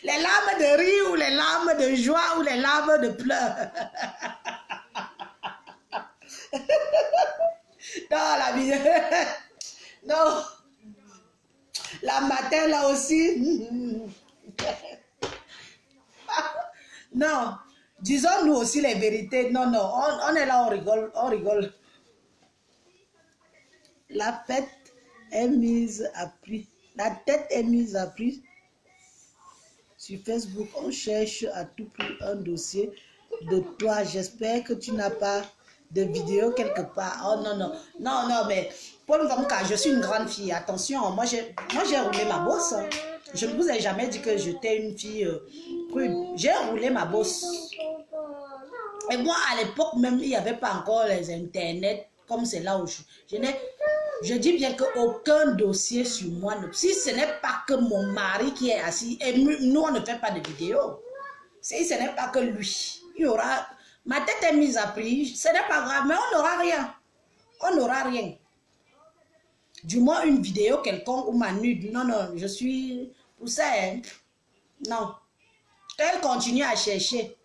Les larmes de rire ou les larmes de joie ou les larmes de pleurs. Non, la vidéo. Non. La matin là aussi. Non. Disons-nous aussi les vérités. Non, non. On est là, on rigole. On rigole. La fête est mise à prix. La tête est mise à prix. Sur Facebook, on cherche à tout prix un dossier de toi. J'espère que tu n'as pas de vidéo quelque part. Oh non, non. Non, non, mais Paul Vamka, je suis une grande fille. Attention, moi j'ai roulé ma bosse. Je ne vous ai jamais dit que j'étais une fille prude. J'ai roulé ma bosse. Et moi, à l'époque même, il n'y avait pas encore les internets comme c'est là où je dis bien qu'aucun dossier sur moi, si ce n'est pas que mon mari qui est assis, et nous on ne fait pas de vidéo, si ce n'est pas que lui, il y aura, ma tête est mise à prix, ce n'est pas grave, mais on n'aura rien, on n'aura rien. Du moins une vidéo quelconque ou ma nude, non, non, je suis pour ça, hein. Non, elle continue à chercher.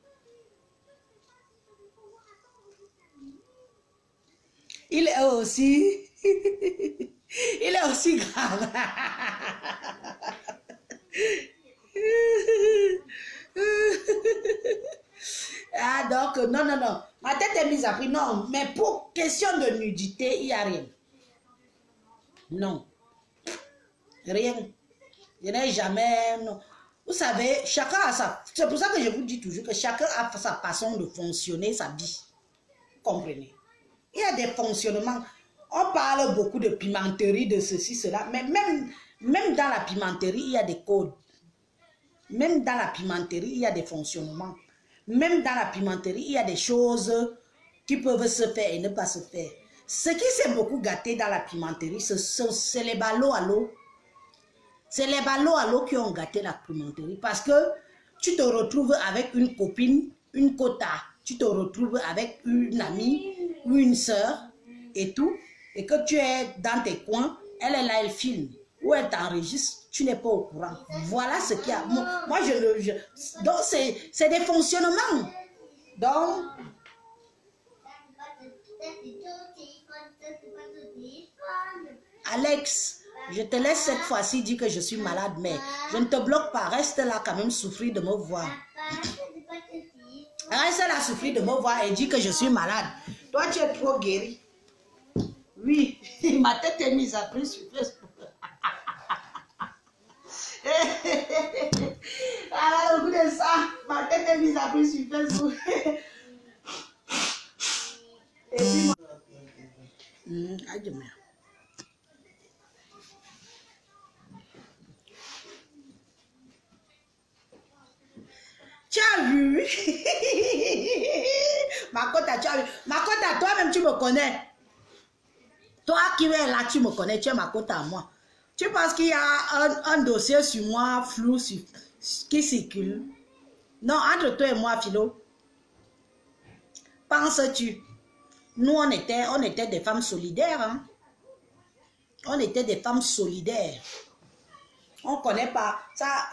Il est aussi... Il est aussi grave. Ah, donc, non, non, non. Ma tête est mise à prix. Non, mais pour question de nudité, il n'y a rien. Non. Rien. Je n'ai jamais... Non. Vous savez, chacun a sa... C'est pour ça que je vous dis toujours que chacun a sa façon de fonctionner sa vie. Vous comprenez? Il y a des fonctionnements. On parle beaucoup de pimenterie, de ceci, cela, mais même dans la pimenterie, il y a des codes. Même dans la pimenterie, il y a des fonctionnements. Même dans la pimenterie, il y a des choses qui peuvent se faire et ne pas se faire. Ce qui s'est beaucoup gâté dans la pimenterie, c'est les ballots à l'eau. C'est les ballots à l'eau qui ont gâté la pimenterie. Parce que tu te retrouves avec une copine, une quota. Tu te retrouves avec une amie ou une soeur et tout. Et que tu es dans tes coins, elle est là, elle filme. Ou elle t'enregistre, tu n'es pas au courant. Voilà ce qu'il y a. Moi, donc, c'est des fonctionnements. Donc, Alex, je te laisse cette fois-ci dire que je suis malade, mais je ne te bloque pas. Reste là quand même souffrir de me voir. Reste là souffrir de me voir et dire que je suis malade. Toi, tu es trop guéri. Oui, ma tête est mise à prix sur Facebook. Alors, au bout de ça, ma tête est mise à prix sur Facebook. Et puis, moi... Tu as vu? Makota, tu as vu? Makota, toi-même, tu me connais. Toi qui es là, tu me connais, tu es Makota à moi. Tu penses qu'il y a un dossier sur moi flou qui circule? Non, entre toi et moi, Philo. Penses-tu? Nous, on était des femmes solidaires. Hein? On était des femmes solidaires. On ne connaît pas. Ça,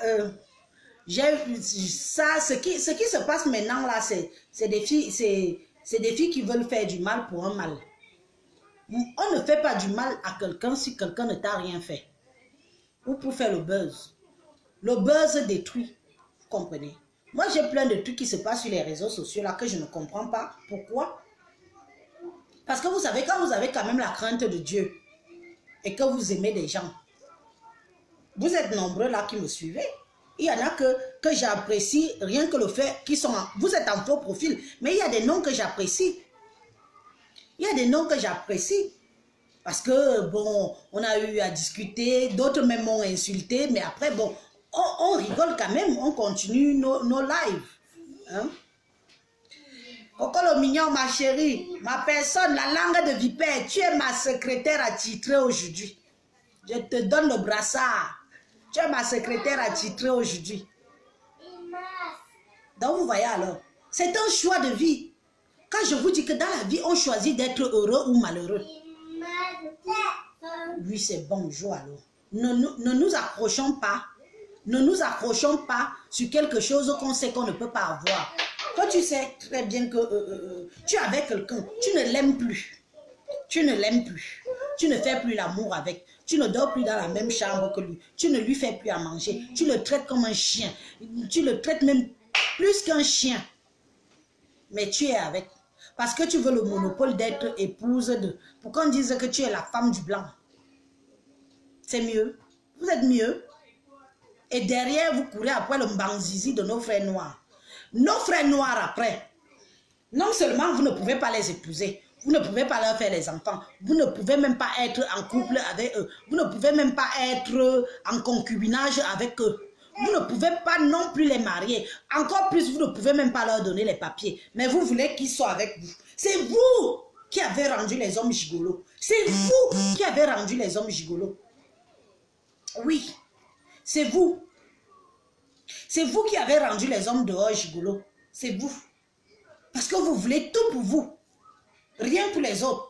ce qui se passe maintenant, là, c'est des filles qui veulent faire du mal pour un mal. On ne fait pas du mal à quelqu'un si quelqu'un ne t'a rien fait. Ou pour faire le buzz. Le buzz détruit. Vous comprenez? Moi, j'ai plein de trucs qui se passent sur les réseaux sociaux là que je ne comprends pas. Pourquoi? Parce que vous savez, quand vous avez quand même la crainte de Dieu et que vous aimez des gens, vous êtes nombreux là qui me suivez. Il y en a que j'apprécie, rien que le fait qu'ils sont... Vous êtes en faux profil, mais il y a des noms que j'apprécie. Il y a des noms que j'apprécie. Parce que, bon, on a eu à discuter, d'autres même m'ont insulté, mais après, bon, on rigole quand même, on continue nos lives. Hein? Coco le mignon, ma chérie, ma personne, la langue de vipère, tu es ma secrétaire attitrée aujourd'hui. Je te donne le brassard. Tu es ma secrétaire attitrée aujourd'hui. Donc, vous voyez alors, c'est un choix de vie. Quand je vous dis que dans la vie, on choisit d'être heureux ou malheureux. Oui, c'est bon, joue alors. Ne nous accrochons pas. Ne nous accrochons pas sur quelque chose qu'on sait qu'on ne peut pas avoir. Toi, tu sais très bien que tu es avec quelqu'un, tu ne l'aimes plus. Tu ne l'aimes plus. Tu ne fais plus l'amour avec. Tu ne dors plus dans la même chambre que lui. Tu ne lui fais plus à manger. Tu le traites comme un chien. Tu le traites même plus qu'un chien. Mais tu es avec. Parce que tu veux le monopole d'être épouse de... Pour qu'on dise que tu es la femme du blanc. C'est mieux. Vous êtes mieux. Et derrière, vous courez après le mbanzizi de nos frères noirs. Nos frères noirs après. Non seulement vous ne pouvez pas les épouser. Vous ne pouvez pas leur faire les enfants. Vous ne pouvez même pas être en couple avec eux. Vous ne pouvez même pas être en concubinage avec eux. Vous ne pouvez pas non plus les marier. Encore plus, vous ne pouvez même pas leur donner les papiers. Mais vous voulez qu'ils soient avec vous. C'est vous qui avez rendu les hommes gigolos. C'est vous qui avez rendu les hommes gigolos. Oui, c'est vous. C'est vous qui avez rendu les hommes dehors gigolos. C'est vous. Parce que vous voulez tout pour vous. Rien pour les autres.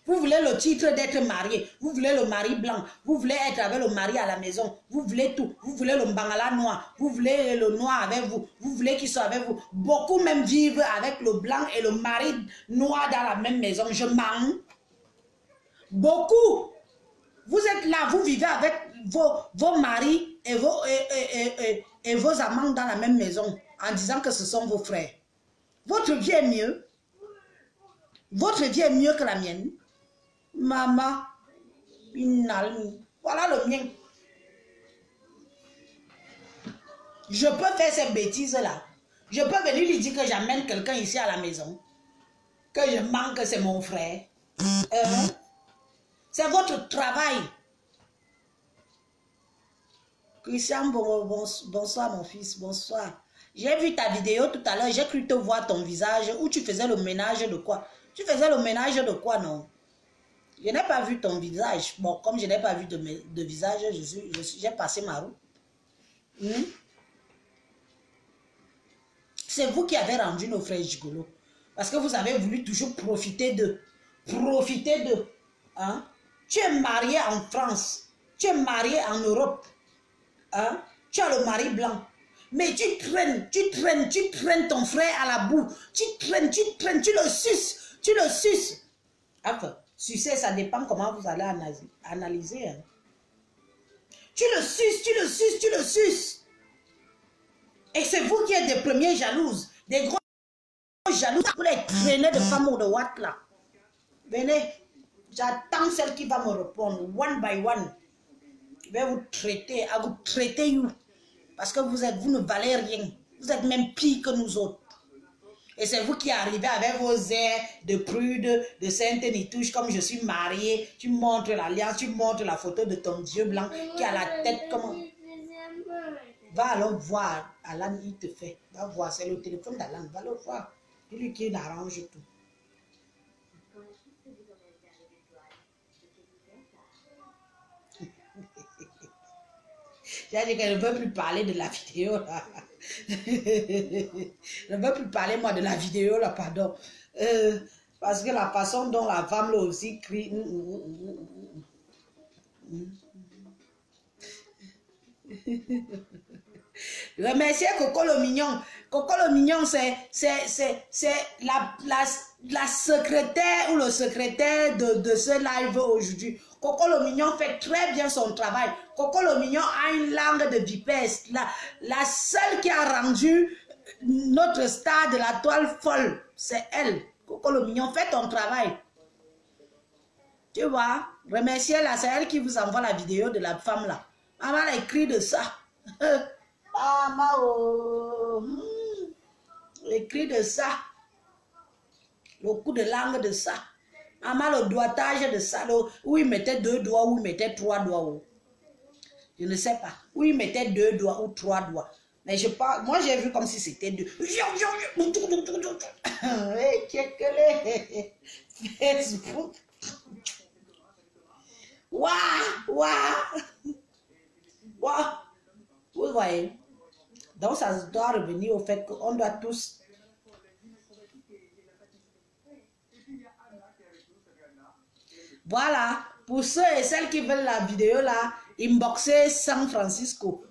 Vous voulez le titre d'être marié. Vous voulez le mari blanc. Vous voulez être avec le mari à la maison. Vous voulez tout. Vous voulez le mbangala noir. Vous voulez le noir avec vous. Vous voulez qu'il soit avec vous. Beaucoup même vivent avec le blanc et le mari noir dans la même maison. Je mens. Beaucoup. Vous êtes là, vous vivez avec vos maris et vos amants dans la même maison en disant que ce sont vos frères. Votre vie est mieux. Votre vie est mieux que la mienne. Maman, voilà le mien. Je peux faire ces bêtises-là. Je peux venir lui dire que j'amène quelqu'un ici à la maison. Que je manque, que c'est mon frère. C'est votre travail. Christian, bonsoir mon fils, bonsoir. J'ai vu ta vidéo tout à l'heure, j'ai cru te voir ton visage où tu faisais le ménage de quoi? Tu faisais le ménage de quoi, non? Je n'ai pas vu ton visage. Bon, comme je n'ai pas vu de visage, j'ai passé ma route. Hmm? C'est vous qui avez rendu nos frères gigolos. Parce que vous avez voulu toujours profiter d'eux. Profiter d'eux. Hein? Tu es marié en France. Tu es marié en Europe. Hein? Tu as le mari blanc. Mais tu traînes ton frère à la boue. Tu le suces. Tu le suces. Enfin, sucer, ça dépend comment vous allez analyser. Hein? Tu le suces. Et c'est vous qui êtes des premiers jalouses. Des gros jalouses. Vous les traînez de femmes ou de what là. Venez. J'attends celle qui va me répondre. One by one. Je vais vous traiter. I will traiter you. Parce que vous ne valez rien. Vous êtes même pire que nous autres. Et c'est vous qui arrivez avec vos airs de prude, de sainte nitouche, comme je suis mariée. Tu montres l'alliance, tu montres la photo de ton Dieu blanc qui a la tête comme... Va alors voir. Alan, il te fait. Va voir, c'est le téléphone d'Alan. Va le voir. C'est lui qui arrange tout. J'ai dit que je ne veux plus parler de la vidéo là. Je ne veux plus parler moi de la vidéo là, pardon. Parce que la façon dont la femme là aussi crie. Remerciez Coco le Mignon. Coco le Mignon, c'est la secrétaire ou le secrétaire de ce live aujourd'hui. Coco le Mignon fait très bien son travail. Coco le Mignon a une langue de vipère. La seule qui a rendu notre star de la toile folle, c'est elle. Coco le Mignon, fais ton travail. Tu vois, remerciez-la, c'est elle qui vous envoie la vidéo de la femme là. Maman a écrit de ça. Ah, Mao. Écrit de ça. Le coup de langue de ça. Maman, le doigtage de ça. Où il mettait 2 doigts, où il mettait 3 doigts. Je ne sais pas. Où il mettait 2 doigts ou 3 doigts. Mais je parle, moi j'ai vu comme si c'était 2. Facebook. Waouh. Vous voyez. Donc ça doit revenir au fait qu'on doit tous... Voilà. Pour ceux et celles qui veulent la vidéo là, inboxez San Francisco.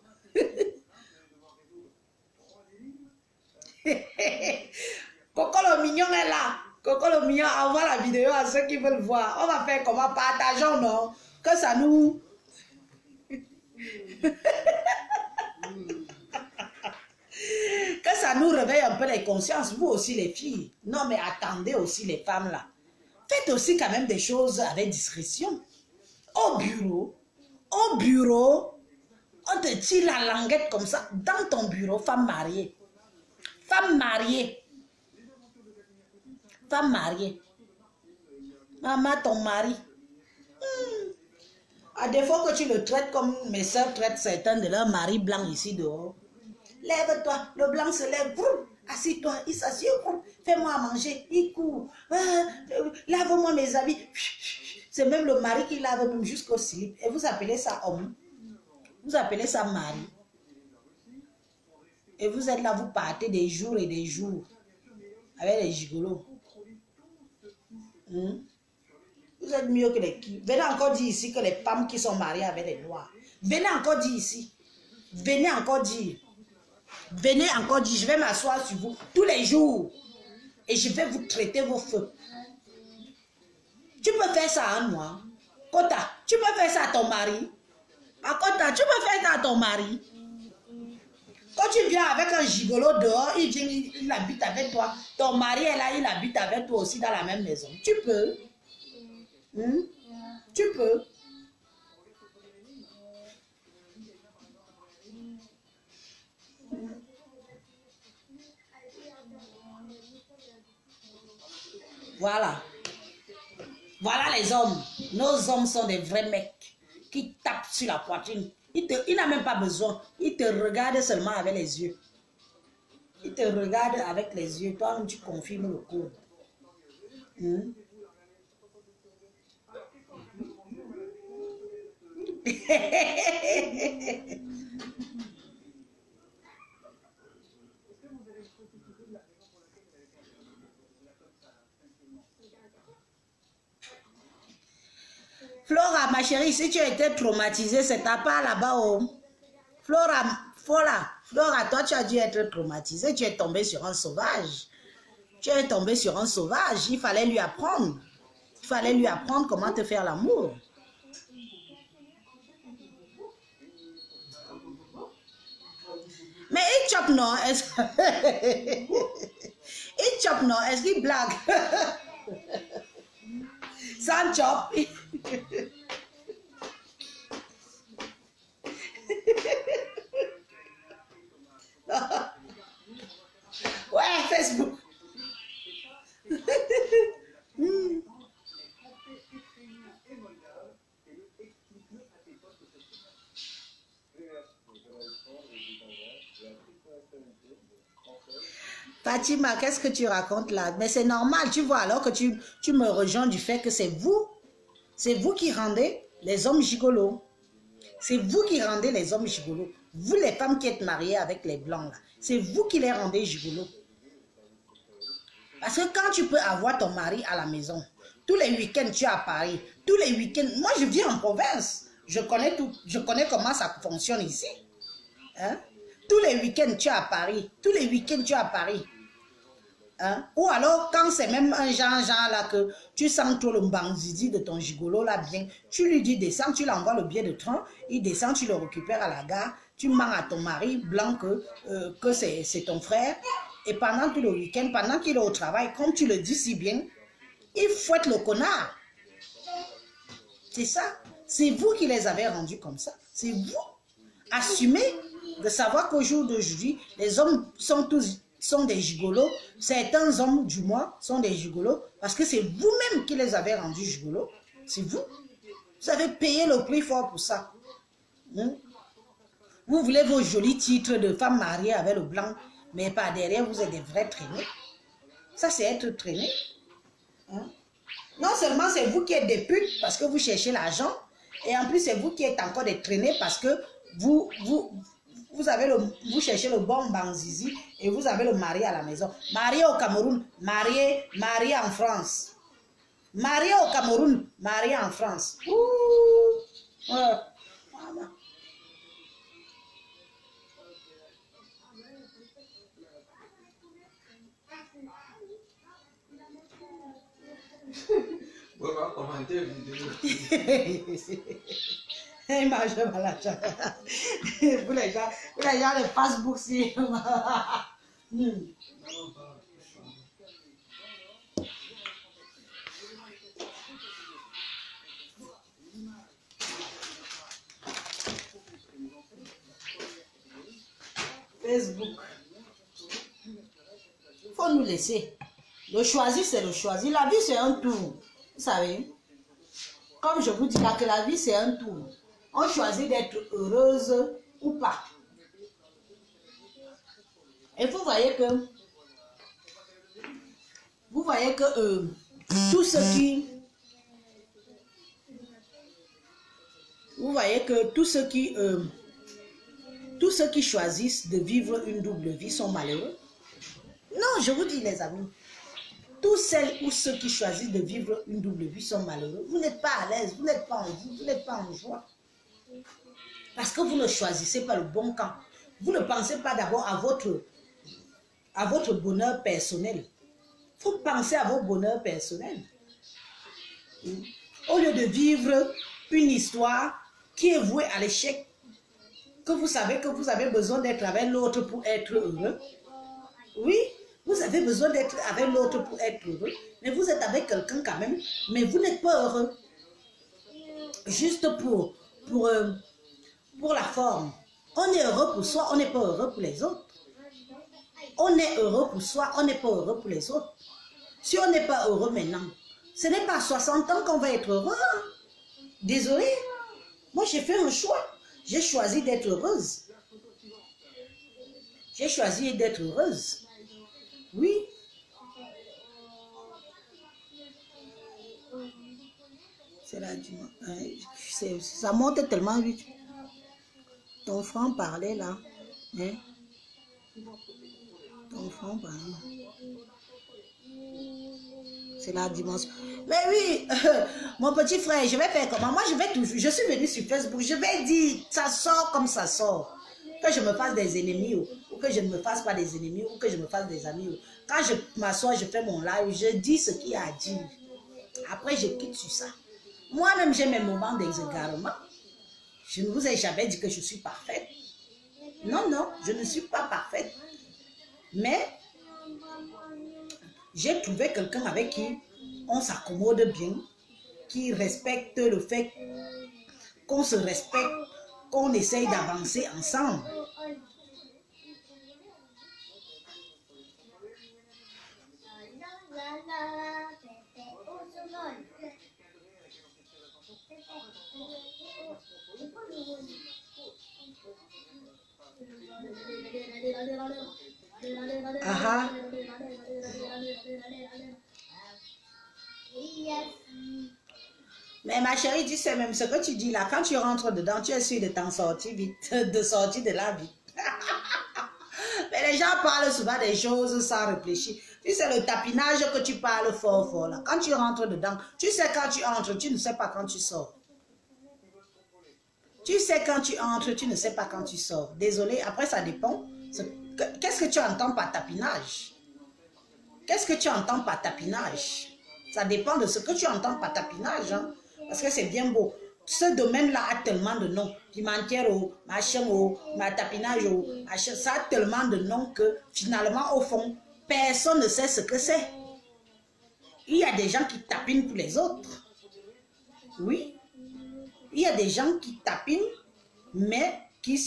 Coco le Mignon est là. Coco le Mignon envoie la vidéo à ceux qui veulent voir. On va faire comment? Partageons, non? Que ça nous... Que ça nous réveille un peu les consciences, vous aussi les filles. Non mais attendez aussi les femmes là. Faites aussi quand même des choses avec discrétion. Au bureau, on te tire la languette comme ça. Dans ton bureau, femme mariée. Femme mariée. Femme mariée. Maman, ton mari. À défaut que tu le traites comme mes soeurs traitent certains de leurs maris blancs ici dehors. Lève-toi, le blanc se lève, assis-toi, il s'assied, fais-moi à manger, il court, lave-moi mes habits. C'est même le mari qui lave même jusqu'au slip. Et vous appelez ça homme, vous appelez ça mari. Et vous êtes là, vous partez des jours et des jours avec les gigolos. Vous êtes mieux que les qui. Venez encore dire ici que les femmes qui sont mariées avec les noirs. Venez encore dire ici. Venez encore dire. Venez encore dire, je vais m'asseoir sur vous tous les jours et je vais vous traiter vos feux. Tu peux faire ça à moi. Kota, tu peux faire ça à ton mari. À Kota, tu peux faire ça à ton mari. Quand tu viens avec un gigolo dehors, il vient, il habite avec toi. Ton mari est là, il habite avec toi aussi dans la même maison. Tu peux. Tu peux. Voilà. Voilà les hommes. Nos hommes sont des vrais mecs qui tapent sur la poitrine. Il n'a même pas besoin. Il te regarde seulement avec les yeux. Il te regarde avec les yeux. Toi, tu confirmes le code. Flora, ma chérie, si tu as été traumatisée, c'est ta part là-bas. Oh. Flora, toi, tu as dû être traumatisée. Tu es tombée sur un sauvage. Tu es tombée sur un sauvage. Il fallait lui apprendre. Il fallait lui apprendre comment te faire l'amour. Mais il chope non? Il chope non? Est-ce qu'il blague? Sans chop. Ouais, Facebook. Fatima, qu'est-ce que tu racontes là? Mais c'est normal, tu vois, alors que tu me rejoins du fait que c'est vous qui rendez les hommes gigolos. C'est vous qui rendez les hommes gigolos. Vous les femmes qui êtes mariées avec les blancs là, c'est vous qui les rendez gigolos. Parce que quand tu peux avoir ton mari à la maison, tous les week-ends tu es à Paris, tous les week-ends, moi je vis en province, je connais tout, je connais comment ça fonctionne ici. Hein? Tous les week-ends tu es à Paris, tous les week-ends tu es à Paris. Hein? Ou alors, quand c'est même un genre là que tu sens trop le mbanzidi de ton gigolo là bien, tu lui dis descends, tu l'envoies le billet de train, il descend, tu le récupères à la gare, tu mens à ton mari blanc que c'est ton frère, et pendant tout le week-end, pendant qu'il est au travail, comme tu le dis si bien, il fouette le connard. C'est ça. C'est vous qui les avez rendus comme ça. C'est vous. Assumez de savoir qu'au jour d'aujourd'hui, les hommes sont des gigolos. Certains hommes, du moins, sont des gigolos parce que c'est vous-même qui les avez rendus gigolos. C'est vous. Vous avez payé le prix fort pour ça. Hein? Vous voulez vos jolis titres de femme mariée avec le blanc, mais par derrière, vous êtes des vrais traînés. Ça, c'est être traîné. Hein? Non seulement c'est vous qui êtes des putes parce que vous cherchez l'argent, et en plus c'est vous qui êtes encore des traînés parce que vous cherchez le bon banzizi et vous avez le mari à la maison. Marié au Cameroun, marié en France. Marié au Cameroun, marié en France. Ouh. Voilà. On va commenter vidéo. Pour les gens de Facebook, si. Facebook. Il faut nous laisser. Le choisir, c'est le choisir. La vie, c'est un tour. Vous savez, comme je vous dis là, que la vie, c'est un tour. On choisit d'être heureuse ou pas. Et vous voyez que tout ce qui... Vous voyez que tous ceux qui choisissent de vivre une double vie sont malheureux. Non, je vous dis les amis. Tous celles ou ceux qui choisissent de vivre une double vie sont malheureux. Vous n'êtes pas à l'aise, vous n'êtes pas en vie, vous n'êtes pas en joie. Parce que vous ne choisissez pas le bon camp. Vous ne pensez pas d'abord à votre bonheur personnel. Il faut penser à vos bonheurs personnels. Au lieu de vivre une histoire qui est vouée à l'échec, que vous savez que vous avez besoin d'être avec l'autre pour être heureux. Oui, vous avez besoin d'être avec l'autre pour être heureux, mais vous êtes avec quelqu'un quand même, mais vous n'êtes pas heureux. Juste pour la forme. On est heureux pour soi, on n'est pas heureux pour les autres. On est heureux pour soi, on n'est pas heureux pour les autres. Si on n'est pas heureux maintenant, ce n'est pas à 60 ans qu'on va être heureux. Hein? Désolé. Moi, j'ai fait un choix. J'ai choisi d'être heureuse. J'ai choisi d'être heureuse. Oui. C'est là, ça monte tellement vite. Ton franc-parler là. Hein? Ton franc-parler. C'est la dimension. Mais oui, mon petit frère, je vais faire comment? Moi, je suis venue sur Facebook, je vais dire, ça sort comme ça sort. Que je me fasse des ennemis ou que je ne me fasse pas des ennemis ou que je me fasse des amis. Quand je m'assois, je fais mon live, je dis ce qu'il y a à dire. Après, je quitte sur ça. Moi-même, j'ai mes moments d'égarement. Je ne vous ai jamais dit que je suis parfaite. Non, non, je ne suis pas parfaite. Mais j'ai trouvé quelqu'un avec qui on s'accommode bien, qui respecte le fait qu'on se respecte, qu'on essaye d'avancer ensemble. Aha. Mais ma chérie, tu sais même ce que tu dis là, quand tu rentres dedans, tu es sûr de t'en sortir vite, de sortir de la vie. Mais les gens parlent souvent des choses sans réfléchir. Tu sais, le tapinage que tu parles fort, fort là, quand tu rentres dedans, tu sais quand tu entres, tu ne sais pas quand tu sors. Tu sais quand tu entres, tu ne sais pas quand tu sors. Désolé, après ça dépend. Qu'est-ce que tu entends par tapinage? Qu'est-ce que tu entends par tapinage? Ça dépend de ce que tu entends par tapinage. Hein? Parce que c'est bien beau. Ce domaine-là a tellement de noms. Pimentière, machin, tapinage, machin. Ça a tellement de noms que finalement, au fond, personne ne sait ce que c'est. Il y a des gens qui tapinent pour les autres. Oui. Il y a des gens qui tapinent, mais qui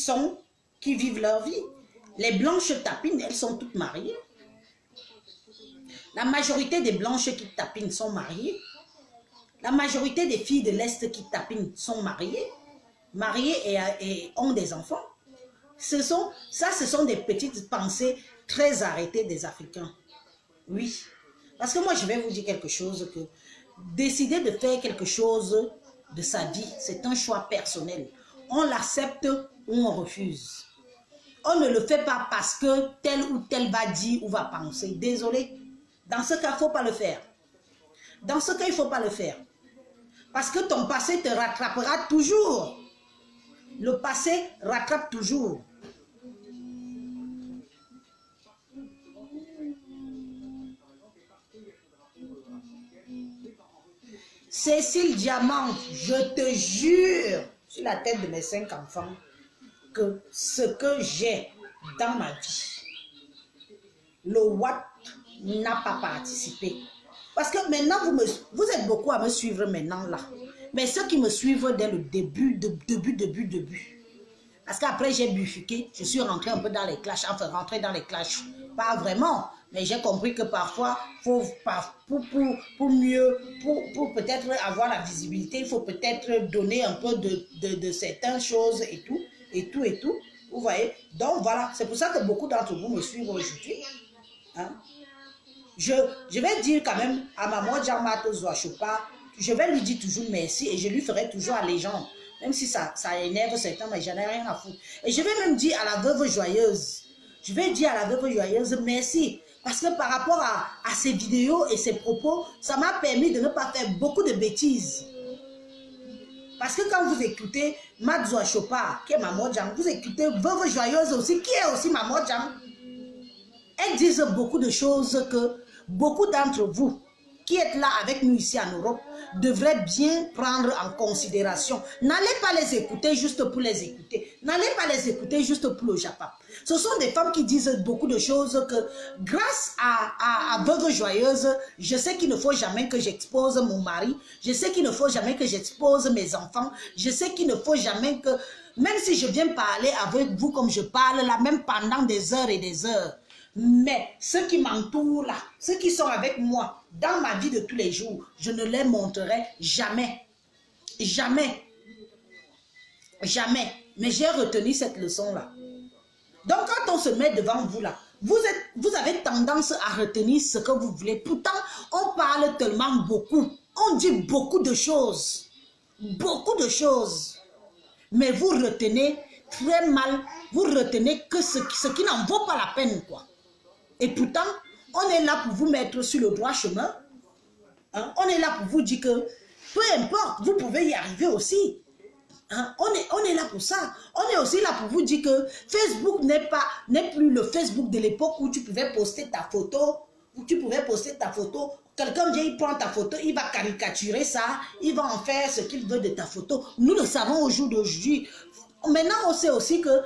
vivent leur vie. Les blanches tapines, elles sont toutes mariées. La majorité des blanches qui tapinent sont mariées. La majorité des filles de l'Est qui tapinent sont mariées. Mariées et ont des enfants. Ce sont des petites pensées très arrêtées des Africains. Oui. Parce que moi, je vais vous dire quelque chose que décider de faire quelque chose de sa vie, c'est un choix personnel. On l'accepte ou on refuse. On ne le fait pas parce que tel ou tel va dire ou va penser. Désolé. Dans ce cas, il ne faut pas le faire. Dans ce cas, il ne faut pas le faire. Parce que ton passé te rattrapera toujours. Le passé rattrape toujours. Cécile Diamant, je te jure, sur la tête de mes 5 enfants, que ce que j'ai dans ma vie, le Watt n'a pas participé. Parce que maintenant, vous êtes beaucoup à me suivre maintenant là. Mais ceux qui me suivent dès le début. Parce qu'après, j'ai bifurqué. Je suis rentré un peu dans les clashs. Enfin, rentré dans les clashs. Pas vraiment. Mais j'ai compris que parfois, pour peut-être avoir la visibilité, il faut peut-être donner un peu de certaines choses et tout. Vous voyez? Donc voilà, c'est pour ça que beaucoup d'entre vous me suivent aujourd'hui. Hein? Je vais dire quand même à maman Djamata Zouachopa, je vais lui dire toujours merci et je lui ferai toujours allégeance. Même si ça énerve certains, mais j'en ai rien à foutre. Et je vais même dire à la veuve joyeuse, merci. Parce que par rapport à ses vidéos et ses propos, ça m'a permis de ne pas faire beaucoup de bêtises. Parce que quand vous écoutez Madzoa Chopa, qui est Maman Djam, vous écoutez Veuve Joyeuse aussi, qui est aussi Maman Djam. Elles disent beaucoup de choses que beaucoup d'entre vous qui êtes là avec nous ici en Europe devraient bien prendre en considération. N'allez pas les écouter juste pour les écouter. N'allez pas les écouter juste pour le Japon. Ce sont des femmes qui disent beaucoup de choses que grâce à Veuve Joyeuse, je sais qu'il ne faut jamais que j'expose mon mari. Je sais qu'il ne faut jamais que j'expose mes enfants. Je sais qu'il ne faut jamais que, même si je viens parler avec vous comme je parle là, même pendant des heures et des heures, mais ceux qui m'entourent là, ceux qui sont avec moi dans ma vie de tous les jours, je ne les montrerai jamais. Jamais. Jamais. Mais j'ai retenu cette leçon-là. Donc quand on se met devant vous là, vous avez tendance à retenir ce que vous voulez. Pourtant, on parle tellement beaucoup. On dit beaucoup de choses. beaucoup de choses. Mais vous retenez très mal, vous retenez que ce qui n'en vaut pas la peine, quoi. Et pourtant, on est là pour vous mettre sur le droit chemin. Hein? On est là pour vous dire que, peu importe, vous pouvez y arriver aussi. Hein? On est là pour ça. On est aussi là pour vous dire que Facebook n'est plus le Facebook de l'époque où tu pouvais poster ta photo, quelqu'un vient, il prend ta photo, il va caricaturer ça, il va en faire ce qu'il veut de ta photo. Nous le savons au jour d'aujourd'hui. Maintenant, on sait aussi que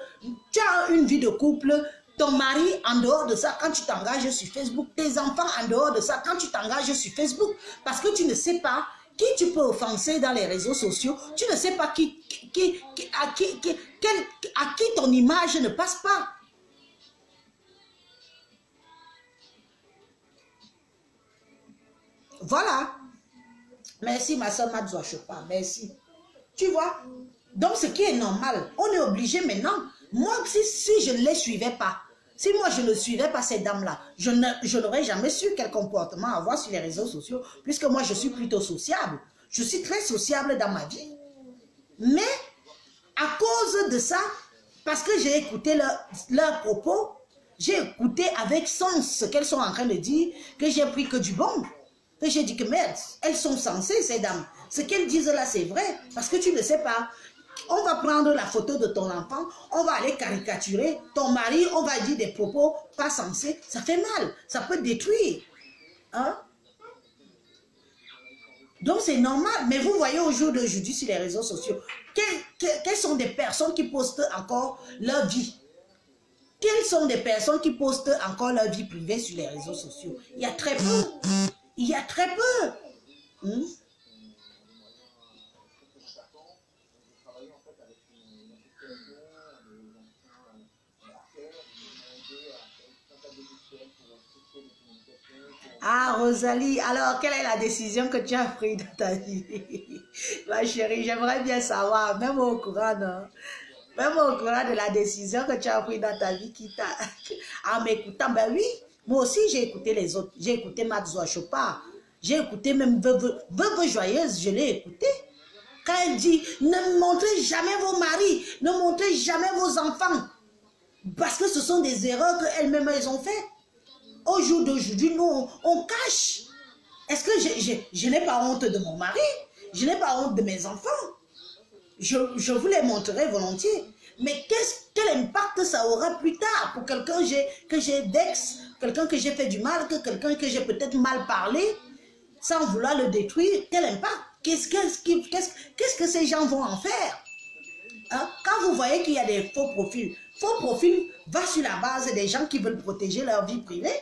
tu as une vie de couple, ton mari en dehors de ça, quand tu t'engages sur Facebook, tes enfants en dehors de ça, quand tu t'engages sur Facebook, parce que tu ne sais pas qui tu peux offenser dans les réseaux sociaux, tu ne sais pas à qui ton image ne passe pas. Voilà. Merci ma soeur Madzo Chopa, merci. Tu vois? Donc ce qui est normal, on est obligé maintenant. Moi, si je ne les suivais pas, si moi je ne suivais pas ces dames-là, je n'aurais jamais su quel comportement avoir sur les réseaux sociaux, puisque moi je suis plutôt sociable. Je suis très sociable dans ma vie. Mais à cause de ça, parce que j'ai écouté leurs propos, j'ai écouté avec sens ce qu'elles sont en train de dire, que j'ai pris que du bon. Que j'ai dit que merde, elles sont censées ces dames. Ce qu'elles disent là c'est vrai, parce que tu ne sais pas. On va prendre la photo de ton enfant, on va aller caricaturer ton mari, on va dire des propos pas sensés. Ça fait mal, ça peut détruire. Hein? Donc c'est normal, mais vous voyez au jour d'aujourd'hui sur les réseaux sociaux, quelles sont des personnes qui postent encore leur vie? Quelles sont des personnes qui postent encore leur vie privée sur les réseaux sociaux? Il y a très peu. Il y a très peu. Ah, Rosalie, alors quelle est la décision que tu as prise dans ta vie? Ma chérie, j'aimerais bien savoir, même au courant, non? Même au courant de la décision que tu as prise dans ta vie, qui t'a... En m'écoutant, ben oui, moi aussi j'ai écouté les autres. J'ai écouté Madzo Chopa, j'ai écouté même Veuve Joyeuse, je l'ai écouté. Quand elle dit, ne montrez jamais vos maris, ne montrez jamais vos enfants. Parce que ce sont des erreurs qu'elles-mêmes elles ont faites. Au jour d'aujourd'hui, nous, on cache. Est-ce que je n'ai pas honte de mon mari? Je n'ai pas honte de mes enfants? Je vous les montrerai volontiers. Mais quel impact ça aura plus tard pour quelqu'un que j'ai vexe, quelqu'un que j'ai fait du mal, quelqu'un que j'ai peut-être mal parlé, sans vouloir le détruire? Quel impact? Qu'est-ce que ces gens vont en faire? Hein? Quand vous voyez qu'il y a des faux profils va sur la base des gens qui veulent protéger leur vie privée.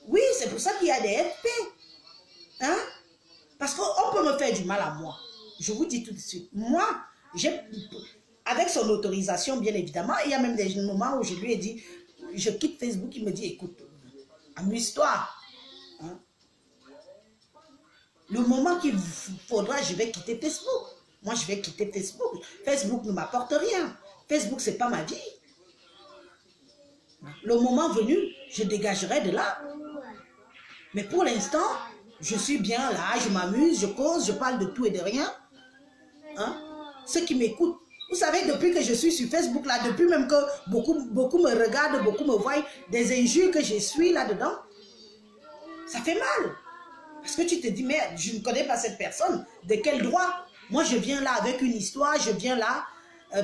Oui, c'est pour ça qu'il y a des FP. Hein? Parce qu'on peut me faire du mal à moi. Je vous dis tout de suite. Moi, avec son autorisation, bien évidemment, il y a même des moments où je lui ai dit, je quitte Facebook, il me dit, écoute, amuse-toi. Hein? Le moment qu'il faudra, je vais quitter Facebook. Moi, je vais quitter Facebook. Facebook ne m'apporte rien. Facebook, ce n'est pas ma vie. Le moment venu, je dégagerai de là. Mais pour l'instant, je suis bien là, je m'amuse, je cause, je parle de tout et de rien. Hein? Ceux qui m'écoutent, vous savez, depuis que je suis sur Facebook, là, depuis même que beaucoup me regardent, beaucoup me voient, des injures que je suis là-dedans, ça fait mal. Parce que tu te dis, merde, je ne connais pas cette personne, de quel droit? Moi, je viens là avec une histoire, je viens là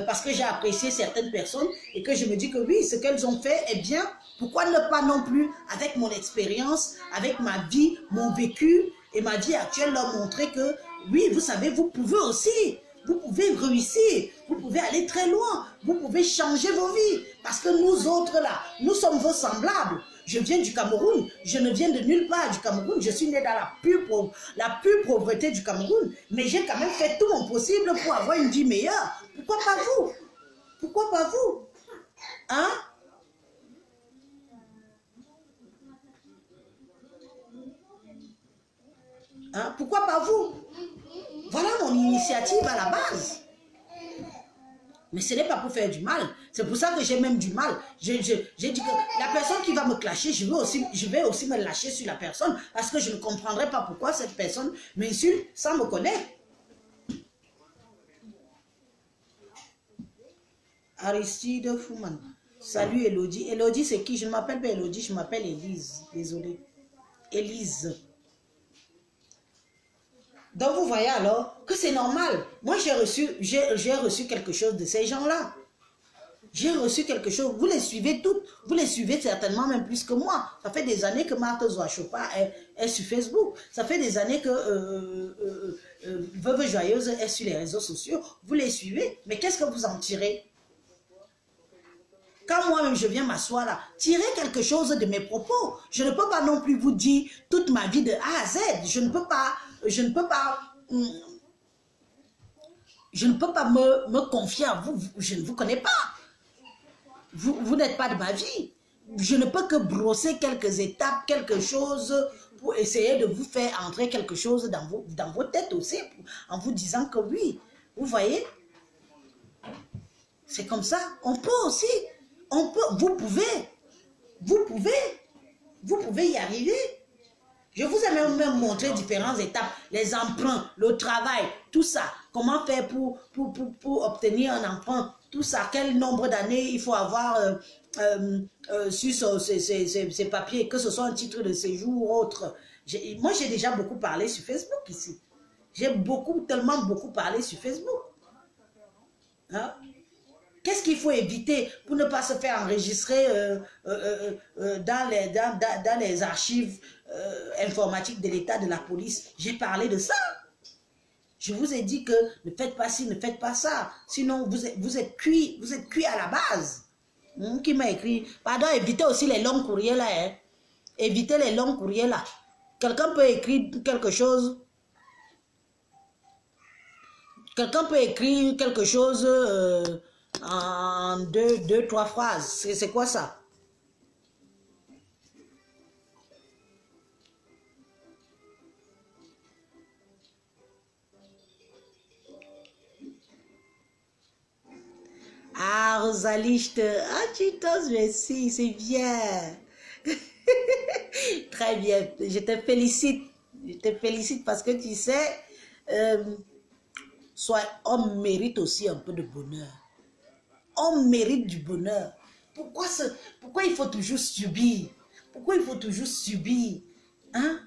parce que j'ai apprécié certaines personnes et que je me dis que oui, ce qu'elles ont fait est bien. Pourquoi ne pas non plus, avec mon expérience, avec ma vie, mon vécu et ma vie actuelle, leur montrer que oui, vous savez, vous pouvez aussi, vous pouvez réussir, vous pouvez aller très loin, vous pouvez changer vos vies. Parce que nous autres là, nous sommes vos semblables. Je viens du Cameroun, je ne viens de nulle part du Cameroun, je suis née dans la pure pauvreté du Cameroun, mais j'ai quand même fait tout mon possible pour avoir une vie meilleure. Pourquoi pas vous? Pourquoi pas vous? Hein? Hein? Pourquoi pas vous? Voilà mon initiative à la base. Mais ce n'est pas pour faire du mal. C'est pour ça que j'ai même du mal. J'ai dit que la personne qui va me clasher, je vais aussi me lâcher sur la personne parce que je ne comprendrai pas pourquoi cette personne m'insulte sans me connaître. Aristide Fouman. Salut Elodie. Elodie, c'est qui? Je ne m'appelle pas Elodie, je m'appelle Élise. Désolée. Élise. Donc vous voyez alors que c'est normal. Moi j'ai reçu quelque chose de ces gens-là. J'ai reçu quelque chose. Vous les suivez toutes. Vous les suivez certainement même plus que moi. Ça fait des années que Marthe Zouachopa est sur Facebook. Ça fait des années que Veuve Joyeuse est sur les réseaux sociaux. Vous les suivez. Mais qu'est-ce que vous en tirez? Quand moi-même je viens m'asseoir là, tirez quelque chose de mes propos. Je ne peux pas non plus vous dire toute ma vie de A à Z. Je ne peux pas me confier à vous. Je ne vous connais pas. Vous n'êtes pas de ma vie. Je ne peux que brosser quelques étapes, quelque chose pour essayer de vous faire entrer quelque chose dans vos têtes aussi, en vous disant que oui, vous voyez, c'est comme ça. On peut aussi, vous pouvez y arriver. Je vous ai même montré différentes étapes, les emprunts, le travail, tout ça. Comment faire pour obtenir un emprunt, tout ça. Quel nombre d'années il faut avoir sur ces papiers, que ce soit un titre de séjour ou autre. Moi, j'ai déjà beaucoup parlé sur Facebook ici. J'ai tellement beaucoup parlé sur Facebook. Hein? Qu'est-ce qu'il faut éviter pour ne pas se faire enregistrer dans les archives informatiques de l'État, de la police? J'ai parlé de ça. Je vous ai dit que ne faites pas ci, ne faites pas ça. Sinon, vous êtes cuit à la base. Qui m'a écrit? Pardon, évitez aussi les longs courriers là. Hein. Évitez les longs courriers là. Quelqu'un peut écrire quelque chose. Quelqu'un peut écrire quelque chose en deux, trois phrases. C'est quoi ça? Ah, Rosalie, tu t'oses, merci, c'est bien. Très bien, je te félicite. Je te félicite parce que tu sais, on mérite aussi un peu de bonheur. On mérite du bonheur. Pourquoi il faut toujours subir? Pourquoi il faut toujours subir? Hein?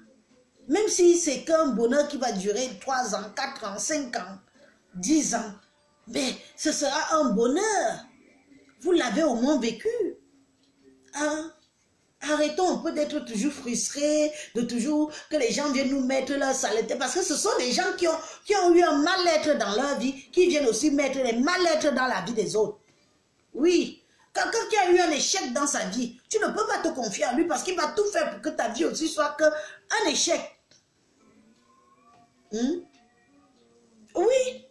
Même si c'est qu'un bonheur qui va durer 3 ans, 4 ans, 5 ans, 10 ans. Mais ce sera un bonheur. Vous l'avez au moins vécu. Hein? Arrêtons un peu d'être toujours frustrés, de toujours que les gens viennent nous mettre leur saleté. Parce que ce sont des gens qui ont eu un mal-être dans leur vie, qui viennent aussi mettre les mal-être dans la vie des autres. Oui. Quelqu'un qui a eu un échec dans sa vie, tu ne peux pas te confier à lui parce qu'il va tout faire pour que ta vie aussi soit un échec. Oui.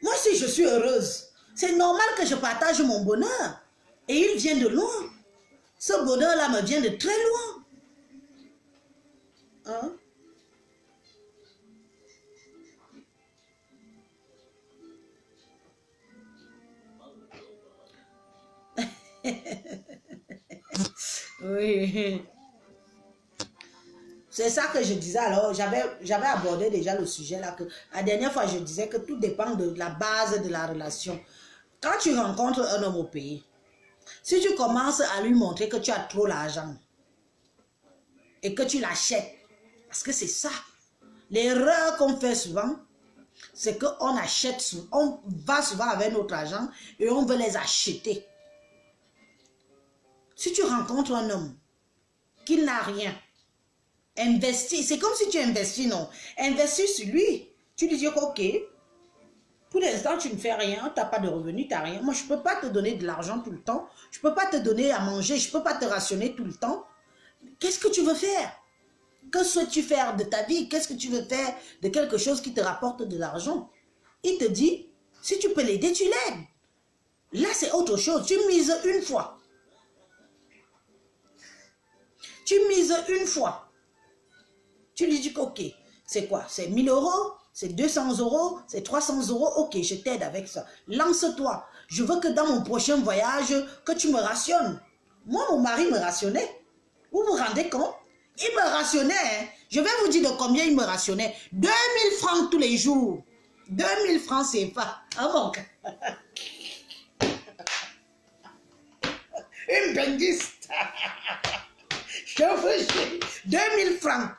Moi, si je suis heureuse, c'est normal que je partage mon bonheur. Et il vient de loin. Ce bonheur-là me vient de très loin. Hein? Oui. C'est ça que je disais alors. J'avais abordé déjà le sujet là. La dernière fois, je disais que tout dépend de la base de la relation. Quand tu rencontres un homme au pays, si tu commences à lui montrer que tu as trop l'argent et que tu l'achètes, parce que c'est ça. L'erreur qu'on fait souvent, c'est qu'on achète, on va souvent avec notre argent et on veut les acheter. Si tu rencontres un homme qui n'a rien, investis, c'est comme si tu investis, non. Investis sur lui. Tu lui dis, ok, pour l'instant, tu ne fais rien, tu n'as pas de revenus, tu n'as rien. Moi, je ne peux pas te donner de l'argent tout le temps. Je ne peux pas te donner à manger, je ne peux pas te rationner tout le temps. Qu'est-ce que tu veux faire? Que souhaites-tu faire de ta vie? Qu'est-ce que tu veux faire de quelque chose qui te rapporte de l'argent? Il te dit, si tu peux l'aider, tu l'aides. Là, c'est autre chose. Tu mises une fois. Tu mises une fois. Tu lui dis, ok, c'est quoi? C'est 1000 €? C'est 200 €? C'est 300 €? Ok, je t'aide avec ça. Lance-toi. Je veux que dans mon prochain voyage, que tu me rationnes. Moi, mon mari me rationnait. Vous vous rendez compte? Il me rationnait. Hein? Je vais vous dire de combien il me rationnait. 2000 francs tous les jours. 2000 francs, c'est pas. Ah bon? Une bendiste. Je veux 2000 francs.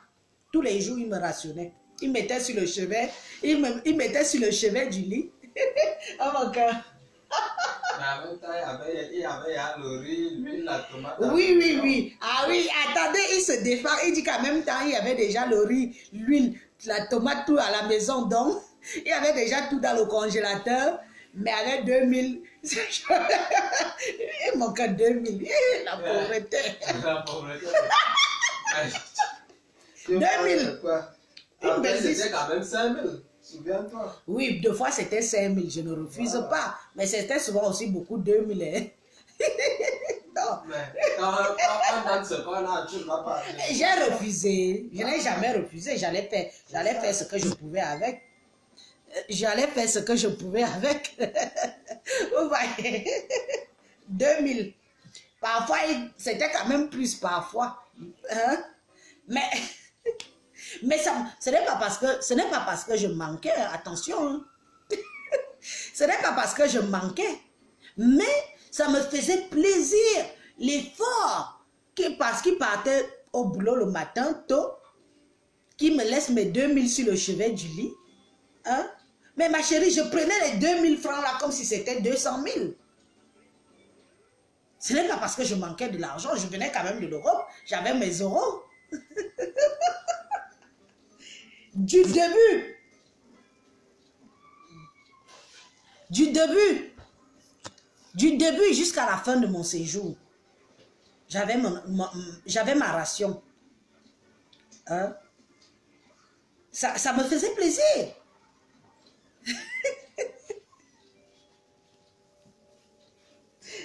Tous les jours, il me rationnait. Il mettait sur le chevet. Il mettait sur le chevet du lit. Oh mon cœur. Mais en même temps, il y avait le riz, l'huile, la tomate. Oui, oui, oui. Ah oui, attendez, il se défend. Il dit qu'en même temps, il y avait déjà le riz, l'huile, la tomate, tout à la maison. Donc, il y avait déjà tout dans le congélateur. Mais avec 2000, il manquait 2000. La pauvreté. La pauvreté. 2000. C'était quand même 5000. Souviens-toi. Oui, deux fois c'était 5000, je ne refuse pas. Mais c'était souvent aussi beaucoup 2000. Hein. Non. Mais quand on donne ce qu'on a, tu ne vas pas. J'ai refusé. Je n'ai jamais refusé. J'allais faire ce que je pouvais avec. J'allais faire ce que je pouvais avec. Vous voyez, 2000. Parfois, c'était quand même plus parfois. Hein? Mais ça, ce n'est pas parce que je manquais, attention. Hein. Ce n'est pas parce que je manquais. Mais ça me faisait plaisir, l'effort. Parce qu'il partait au boulot le matin tôt, qu'il me laisse mes 2000 sur le chevet du lit. Hein? Mais ma chérie, je prenais les 2000 francs là comme si c'était 200 000. Ce n'est pas parce que je manquais de l'argent, je venais quand même de l'Europe, j'avais mes euros. Du début jusqu'à la fin de mon séjour, j'avais ma ration. Hein? Ça me faisait plaisir.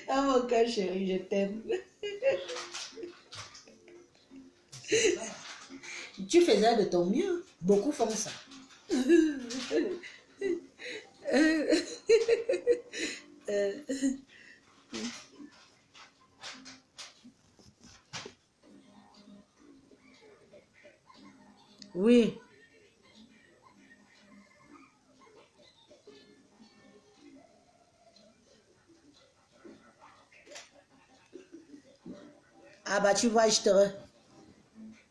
Ah mon cœur chéri, je t'aime. Tu faisais de ton mieux. Beaucoup font ça. Oui. Ah bah tu vois, je te...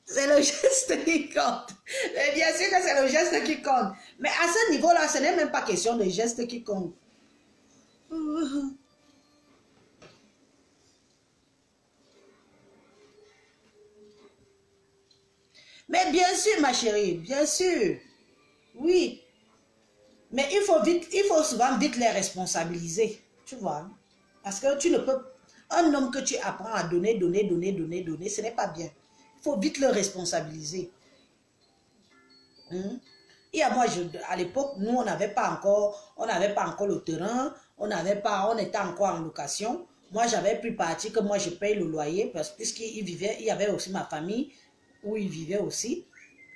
C'est le geste qui compte. Mais bien sûr que c'est le geste qui compte. Mais à ce niveau-là, ce n'est même pas question de geste qui compte. Mais bien sûr, ma chérie, bien sûr. Oui. Mais il faut souvent vite les responsabiliser. Tu vois. Parce que tu ne peux... Un homme que tu apprends à donner, ce n'est pas bien. Il faut vite le responsabiliser. Et à moi, à l'époque, nous, on n'avait pas encore le terrain, on était encore en location. Moi, j'avais pris parti que moi, je paye le loyer, puisqu'il vivait, il y avait aussi ma famille, où il vivait aussi.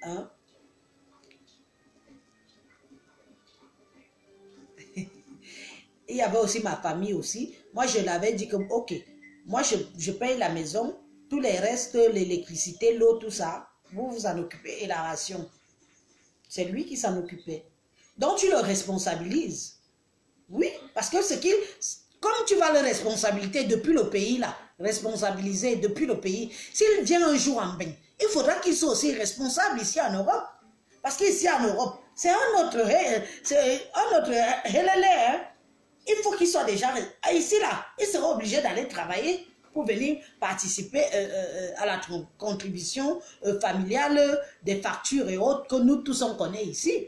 Hein? Il y avait aussi ma famille aussi. Moi, je l'avais dit comme, ok, moi, je paye la maison, tous les restes, l'électricité, l'eau, tout ça, vous vous en occupez, et la ration. C'est lui qui s'en occupait. Donc, tu le responsabilises. Oui, parce que comme tu vas le responsabiliser depuis le pays, là, responsabiliser depuis le pays, s'il vient un jour en bain, il faudra qu'il soit aussi responsable ici en Europe. Parce qu'ici en Europe, c'est un autre hein. Il faut qu'il soit déjà ici là. Il sera obligé d'aller travailler pour venir participer à la contribution familiale des factures et autres que nous tous on connaît ici.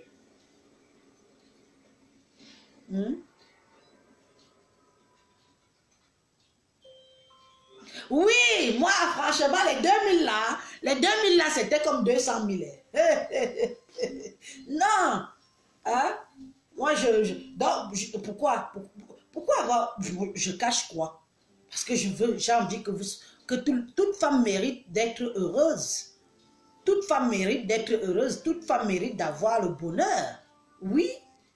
Oui, moi franchement les 2000 là, c'était comme 200 000. Non, hein? Moi pourquoi avoir, je cache quoi? Parce que j'ai envie que toute femme mérite d'être heureuse. Toute femme mérite d'être heureuse. Toute femme mérite d'avoir le bonheur. Oui,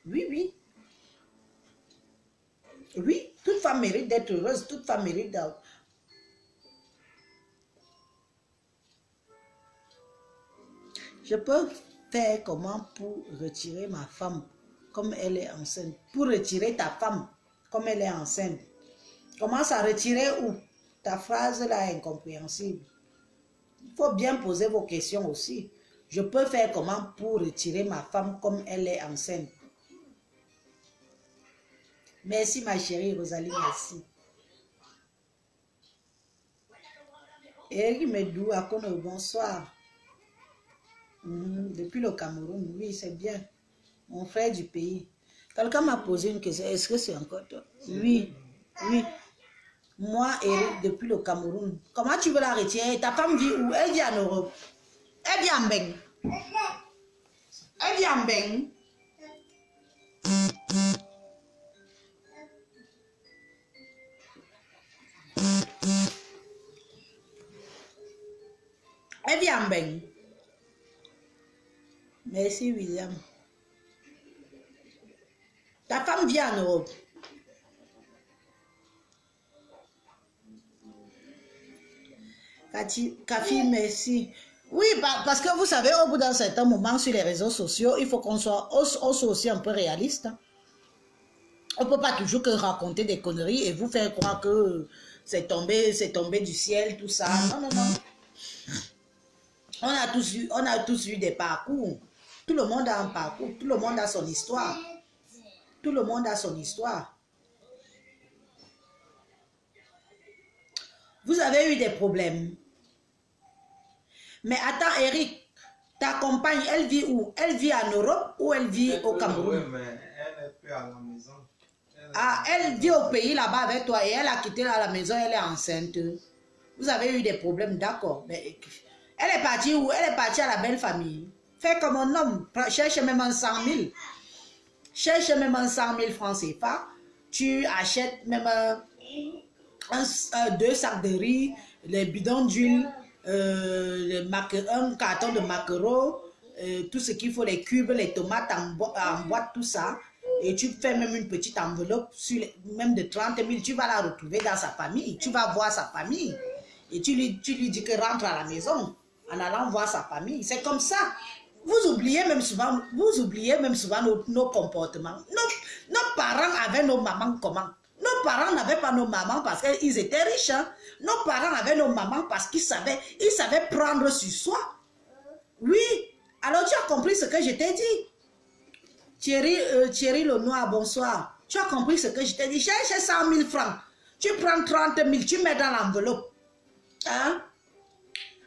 oui, oui. Oui, toute femme mérite d'être heureuse. Toute femme mérite d'avoir... Je peux faire comment pour retirer ma femme comme elle est enceinte? Pour retirer ta femme comme elle est enceinte. Commence à retirer où? ta phrase là est incompréhensible. Il faut bien poser vos questions aussi. Je peux faire comment pour retirer ma femme comme elle est enceinte? Merci ma chérie Rosalie, merci. Eric Medou, Akono, bonsoir. Depuis le Cameroun, oui, c'est bien. Mon frère du pays. Quelqu'un m'a posé une question. Est-ce que c'est encore toi? Oui, oui. Moi, Eric, depuis le Cameroun. Comment tu veux la retirer? Ta femme vit où? Elle vit en Europe. Elle vit en Beng. Elle vit en Beng. Elle vit en Beng. Merci, William. Ta femme vit en Europe. Kafi, merci. Oui, parce que vous savez, au bout d'un certain moment sur les réseaux sociaux, il faut qu'on soit aussi un peu réaliste. On ne peut pas toujours que raconter des conneries et vous faire croire que c'est tombé du ciel, tout ça. Non, non, non. On a tous eu des parcours. Tout le monde a un parcours. Tout le monde a son histoire. Tout le monde a son histoire. Vous avez eu des problèmes. Mais attends, Eric, ta compagne, elle vit où? Elle vit en Europe ou elle vit au Cameroun? Oui, mais elle n'est plus à la maison. Elle vit au pays là-bas avec toi et elle a quitté la maison, elle est enceinte. Vous avez eu des problèmes, d'accord. Mais elle est partie où? Elle est partie à la belle famille. Fais comme un homme, cherche même un 100 000. Cherche même un 100 000 francs CFA. Tu achètes même deux sacs de riz, les bidons d'huile, un carton de maquereau, tout ce qu'il faut, les cubes, les tomates en boîte, tout ça. Et tu fais même une petite enveloppe, même de 30 000, tu vas la retrouver dans sa famille. Tu vas voir sa famille. Et tu lui dis que rentre à la maison en allant voir sa famille. C'est comme ça. Vous oubliez même souvent nos comportements. Nos parents avaient nos mamans comment? Nos parents n'avaient pas nos mamans parce qu'ils étaient riches. Hein? Nos parents avaient nos mamans parce qu'ils savaient prendre sur soi. Oui. Alors tu as compris ce que je t'ai dit. Thierry Lenoir, bonsoir. Tu as compris ce que je t'ai dit. Cherche 100 000 francs. Tu prends 30 000, tu mets dans l'enveloppe. Hein?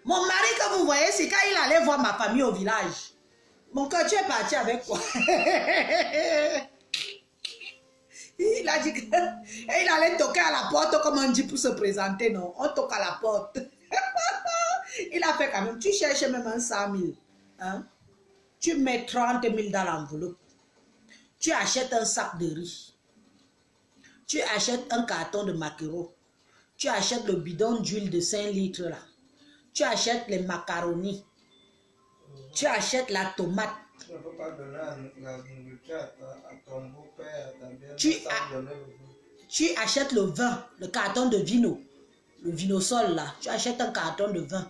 Mon mari, que vous voyez, c'est quand il allait voir ma famille au village. Mon cœur, tu es parti avec quoi? Il a dit qu'il allait toquer à la porte, comme on dit, pour se présenter. Non, on toque à la porte. Il a fait quand même. Tu cherches même un 100 000. Hein? Tu mets 30 000 dans l'enveloppe. Tu achètes un sac de riz. Tu achètes un carton de maquereau. Tu achètes le bidon d'huile de 5 litres là. Tu achètes les macaronis. Tu achètes la tomate. Tu ne peux pas donner la nourriture à ton beau-père, à ta belle-mère. Tu achètes le vin, le carton de vino. Le vinosol là. Tu achètes un carton de vin.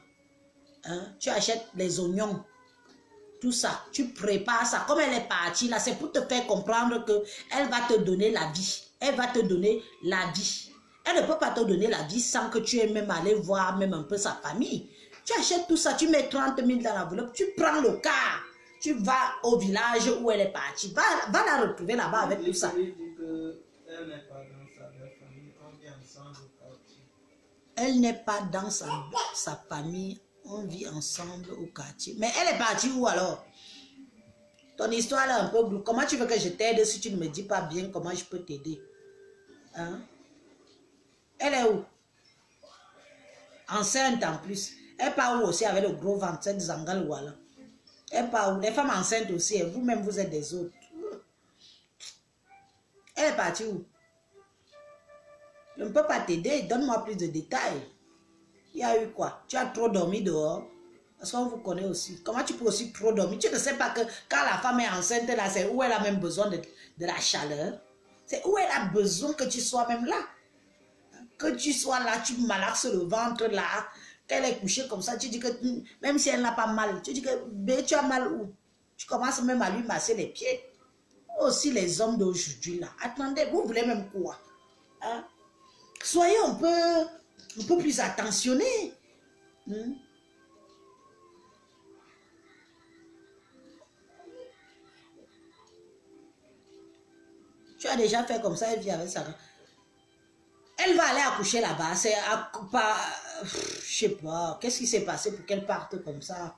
Hein? Tu achètes les oignons. Tout ça, tu prépares ça. Comme elle est partie là, c'est pour te faire comprendre qu'elle va te donner la vie. Elle va te donner la vie. Elle ne peut pas te donner la vie sans que tu aies même allé voir même un peu sa famille. Tu achètes tout ça, tu mets 30 000 dans l'enveloppe, tu prends le car, tu vas au village où elle est partie. Va la retrouver là-bas avec tout ça. Elle n'est pas dans sa famille. On vit ensemble au quartier. Mais elle est partie où alors? Ton histoire là un peu bleue. Comment tu veux que je t'aide si tu ne me dis pas bien comment je peux t'aider? Hein? Elle est où? Enceinte en plus. Elle part où aussi avec le gros ventre, cette Zangalwa là? Elle part où? Les femmes enceintes aussi, vous-même vous êtes des autres. Elle est partie où? Je ne peux pas t'aider, donne-moi plus de détails. Il y a eu quoi? Tu as trop dormi dehors? Parce qu'on vous connaît aussi. Comment tu peux aussi trop dormir? Tu ne sais pas que quand la femme est enceinte, là, c'est où elle a même besoin de la chaleur. C'est où elle a besoin que tu sois même là. Que tu sois là, tu malaxes le ventre là. Qu'elle est couchée comme ça, tu dis que même si elle n'a pas mal, tu dis que tu as mal où? Tu commences même à lui masser les pieds. Aussi les hommes d'aujourd'hui là. Attendez, vous voulez même quoi? Hein? Soyez un peu... un peu plus attentionné. Hmm? Tu as déjà fait comme ça, elle vit avec ça. Elle va aller accoucher là-bas. C'est pas... Je sais pas. Qu'est-ce qui s'est passé pour qu'elle parte comme ça?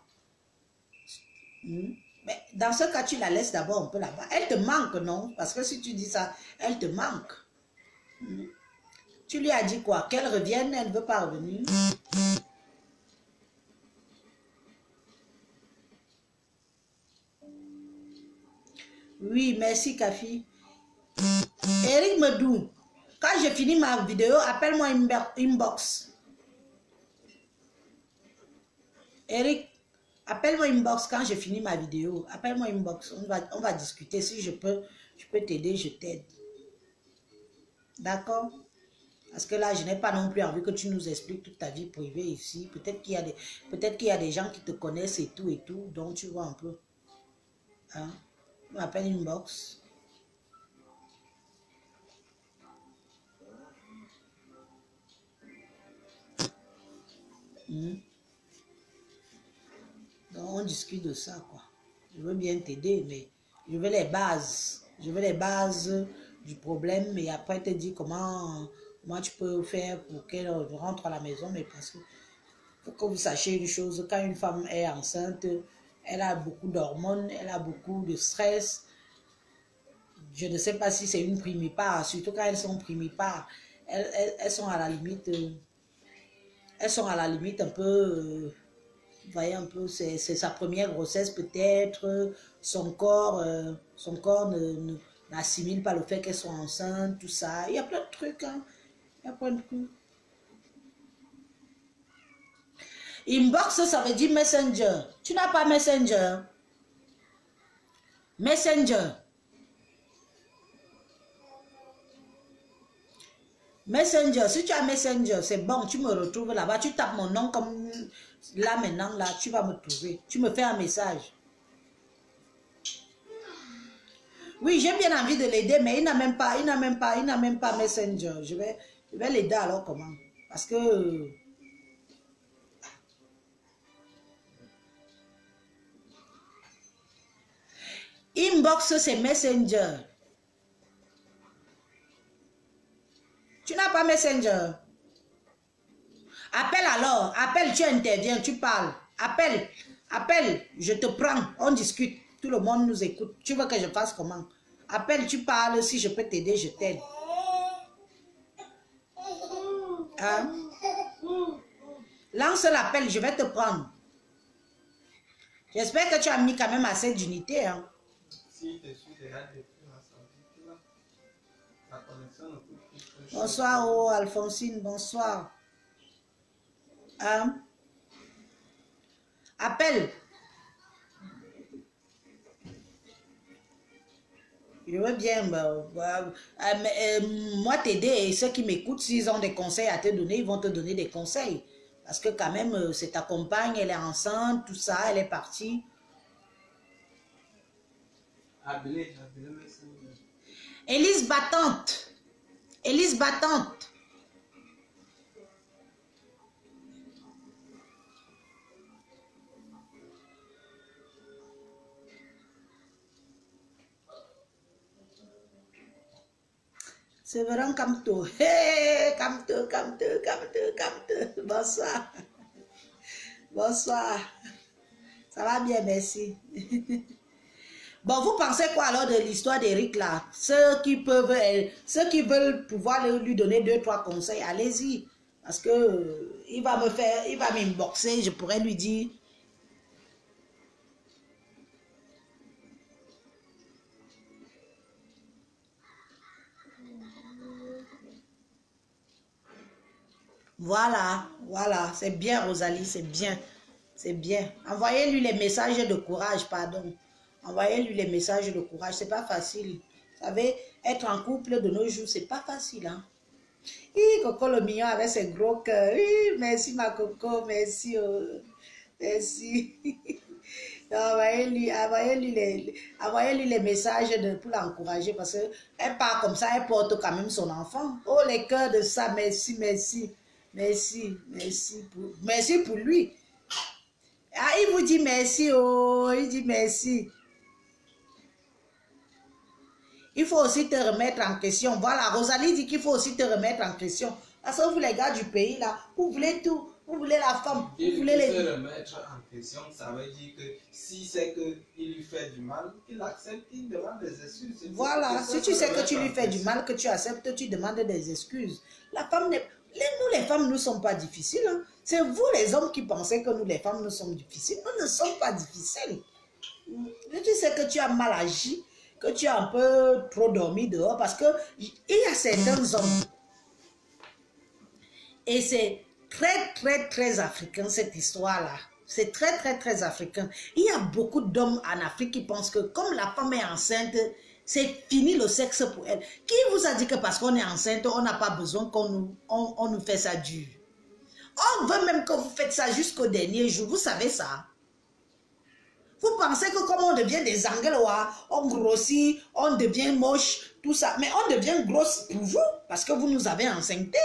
Hmm? Mais dans ce cas, tu la laisses d'abord un peu là-bas. Elle te manque, non? Parce que si tu dis ça, elle te manque. Hmm? Tu lui as dit quoi? Qu'elle revienne, elle ne veut pas revenir. Oui, merci, Kafi. Eric Medou, quand j'ai fini ma vidéo, appelle-moi inbox. Eric, appelle-moi inbox quand j'ai fini ma vidéo. Appelle-moi inbox. On va discuter. Si je peux t'aider, je t'aide. D'accord? Parce que là, je n'ai pas non plus envie que tu nous expliques toute ta vie privée ici. Peut-être qu'il y a des gens qui te connaissent et tout. Donc, tu vois un peu. Hein? On m'appelle inbox. Donc, on discute de ça, quoi. Je veux bien t'aider, mais je veux les bases. Je veux les bases du problème, et après te dire comment tu peux faire pour qu'elle rentre à la maison. Mais parce que faut que vous sachiez une chose, quand une femme est enceinte, elle a beaucoup d'hormones, elle a beaucoup de stress. Je ne sais pas si c'est une primipare, surtout quand elles sont primipares. Elles sont à la limite, un peu... Vous voyez un peu, c'est sa première grossesse peut-être, son corps n'assimile pas le fait qu'elle soit enceinte, tout ça. Il y a plein de trucs, hein. Il y a plein de trucs. Inbox, ça veut dire Messenger. Tu n'as pas Messenger? Messenger. Messenger, si tu as Messenger, c'est bon, tu me retrouves là-bas. Tu tapes mon nom comme là maintenant, là, tu vas me trouver. Tu me fais un message. Oui, j'ai bien envie de l'aider, mais il n'a même pas Messenger. Je vais l'aider alors comment? Parce que... Inbox, c'est Messenger. Tu n'as pas Messenger. Appelle alors. Appelle, tu interviens, tu parles. Appelle, je te prends, on discute. Tout le monde nous écoute. Tu veux que je fasse comment? Appelle, tu parles. Si je peux t'aider, je t'aide. Hein? Lance l'appel, je vais te prendre. J'espère que tu as mis quand même assez d'unité. Hein? Bonsoir, oh, Alphonsine, bonsoir. Hein? Appelle. Je veux bien, moi t'aider, et ceux qui m'écoutent, s'ils ont des conseils à te donner, ils vont te donner des conseils. Parce que quand même, c'est ta compagne, elle est enceinte, tout ça, elle est partie. Élise battante. Élise battante. C'est vraiment Kamto. Hey, Kamto. Bonsoir. Bonsoir. Ça va bien, merci. Bon, vous pensez quoi alors de l'histoire d'Eric là? Ceux qui veulent pouvoir lui donner 2-3 conseils, allez-y. Parce que il va m'inboxer, je pourrais lui dire. Voilà, c'est bien Rosalie, c'est bien. Envoyez-lui les messages de courage, pardon. Envoyez-lui les messages de courage, c'est pas facile. Vous savez, être en couple de nos jours, c'est pas facile, hein. Coco le mignon avec ses gros cœurs. Merci ma Coco, merci. Merci. Envoyez-lui les messages pour l'encourager parce qu'elle part comme ça, elle porte quand même son enfant. Oh, les cœurs de ça, merci. Merci, merci pour lui. Ah, il vous dit merci, oh, il dit merci. Il faut aussi te remettre en question. Voilà, Rosalie dit qu'il faut aussi te remettre en question. Parce que vous, les gars du pays, là, vous voulez tout. Vous voulez la femme. Vous voulez les... se remettre en question, ça veut dire que si c'est qu'il lui fait du mal, il accepte, il demande des excuses. Voilà, si tu sais que tu lui fais du mal, que tu acceptes, tu demandes des excuses. La femme n'est... Nous, les femmes, nous ne sommes pas difficiles. Hein. C'est vous, les hommes, qui pensez que nous, les femmes, nous sommes difficiles. Nous ne sommes pas difficiles. Tu sais que tu as mal agi, que tu as un peu trop dormi dehors, parce que il y a certains hommes, et c'est très africain cette histoire-là. C'est très africain. Il y a beaucoup d'hommes en Afrique qui pensent que comme la femme est enceinte, c'est fini le sexe pour elle. Qui vous a dit que parce qu'on est enceinte, on n'a pas besoin qu'on nous fait ça dur? On veut même que vous faites ça jusqu'au dernier jour. Vous savez ça? Vous pensez que comme on devient des Anglois, on grossit, on devient moche, tout ça. Mais on devient grosse pour vous, parce que vous nous avez enceintés.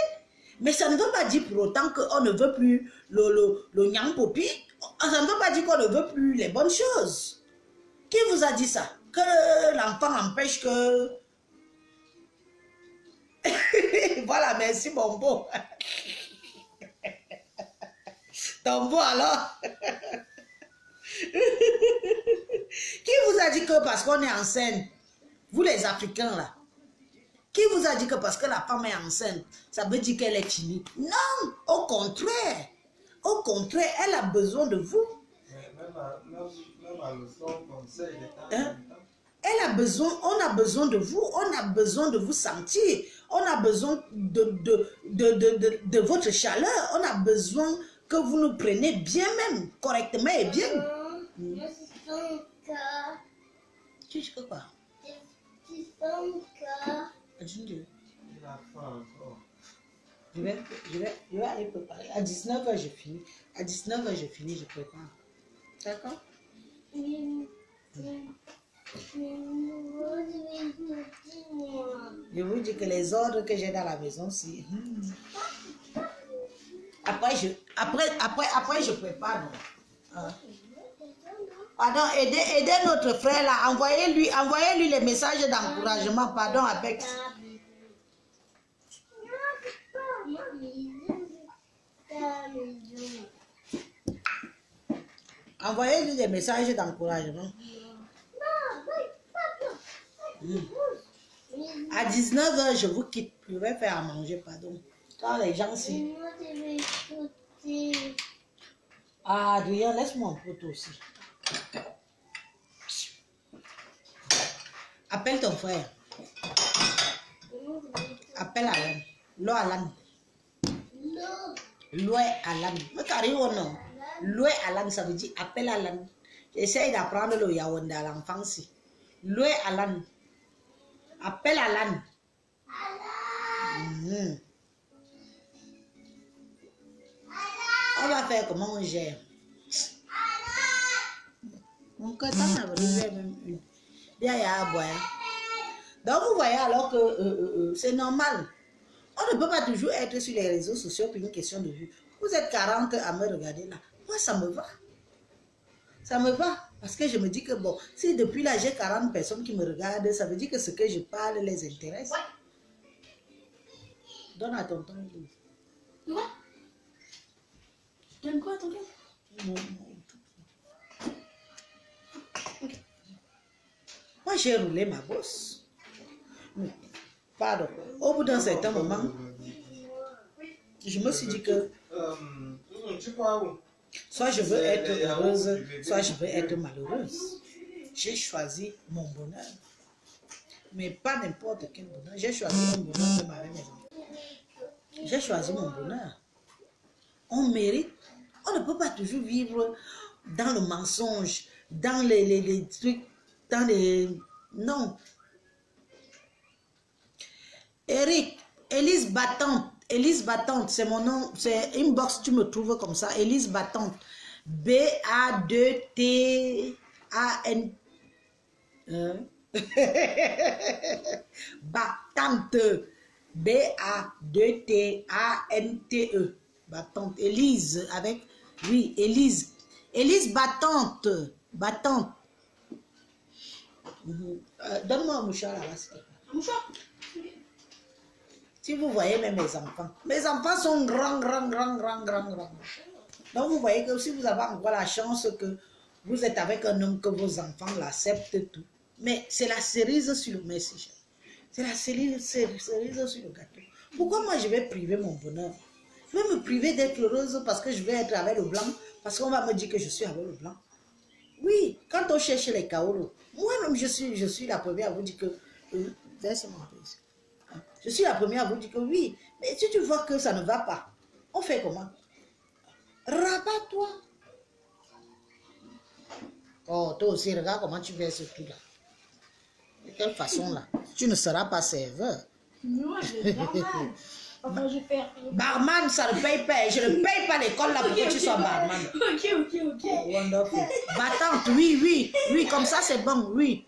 Mais ça ne veut pas dire pour autant qu'on ne veut plus le nyampopi. Ça ne veut pas dire qu'on ne veut plus les bonnes choses. Qui vous a dit ça? Que l'enfant empêche que... Voilà, merci Bombo. Tombo alors. Qui vous a dit que parce qu'on est enceinte, vous les Africains là, qui vous a dit que parce que la femme est enceinte, ça veut dire qu'elle est finie? Non, au contraire. Au contraire, elle a besoin de vous. Même à le son conseil Hein? Elle a besoin, on a besoin de vous, on a besoin de vous sentir, on a besoin de votre chaleur, on a besoin que vous nous preniez bien même, correctement et bien. Tu sais quoi? Il a faim encore. Je vais aller préparer. À 19h, je finis. À 19h, je finis, je prépare. D'accord? Je vous dis que les ordres que j'ai dans la maison, c'est... Après, je prépare. Non? Hein? Pardon, aidez notre frère là. Envoyez-lui les messages d'encouragement. Pardon, avec... Envoyez-lui des messages d'encouragement. À 19h, je vous quitte. Je vais faire à manger, pardon. Quand les gens s'y... Ah, Adrien, laisse-moi un peu aussi. Appelle ton frère. Appelle Alan. Lo Alan. Loué Alan. Mais carrément non. Loué Alan, ça veut dire appelle Alan. J'essaie d'apprendre le Yaoundé à l'enfance. Loué Alan. Appelle Alan. On va faire comment on gère. Mon cœur t'en a brûlé même une. Bien, il y a à boire. Donc, vous voyez alors que c'est normal. On ne peut pas toujours être sur les réseaux sociaux pour une question de vue. Vous êtes 40 à me regarder là. Moi, ça me va. Ça me va. Parce que je me dis que bon, si depuis là, j'ai 40 personnes qui me regardent, ça veut dire que ce que je parle les intéresse. Donne à tonton. Ouais. Donne quoi, tonton? Non. Moi, j'ai roulé ma bosse. Pardon. Au bout d'un certain moment, je me suis dit que soit je veux être heureuse, soit je veux être malheureuse. J'ai choisi mon bonheur. Mais pas n'importe quel bonheur. J'ai choisi mon bonheur de ma maison. J'ai choisi mon bonheur. On mérite. On ne peut pas toujours vivre dans le mensonge, dans les trucs, dans les... Non. Eric, Élise Battante, c'est mon nom, c'est inbox, tu me trouves comme ça, Élise Battante. B-A-2-T-A-N. Battante. B-A-2-T-A-N-T-E. Battante. Élise avec... Oui, Élise. Élise Battante. Battante. Donne-moi un mouchoir là-bas, s'il te plaît. Un mouchoir? Si vous voyez même mes enfants sont grands. Donc vous voyez que si vous avez encore la chance que vous êtes avec un homme, que vos enfants l'acceptent tout. Mais c'est la cerise sur le merci. C'est la cerise sur le gâteau. Pourquoi moi je vais priver mon bonheur? Je vais me priver d'être heureuse parce que je vais être avec le blanc, parce qu'on va me dire que je suis avec le blanc. Oui, quand on cherche les kaolos, moi-même je suis la première à vous dire que... je suis la première à vous dire que oui, mais si tu vois que ça ne va pas, on fait comment? Rabat-toi. Oh, toi aussi, regarde comment tu fais ce truc-là. De quelle façon là? Tu ne seras pas serveur. Moi, je vais barman. Enfin, je vais faire... Barman, ça ne paye pas. Je ne paye pas l'école là pour que tu sois barman. Ok. Oh, wonderful. Battante, oui, comme ça c'est bon, oui.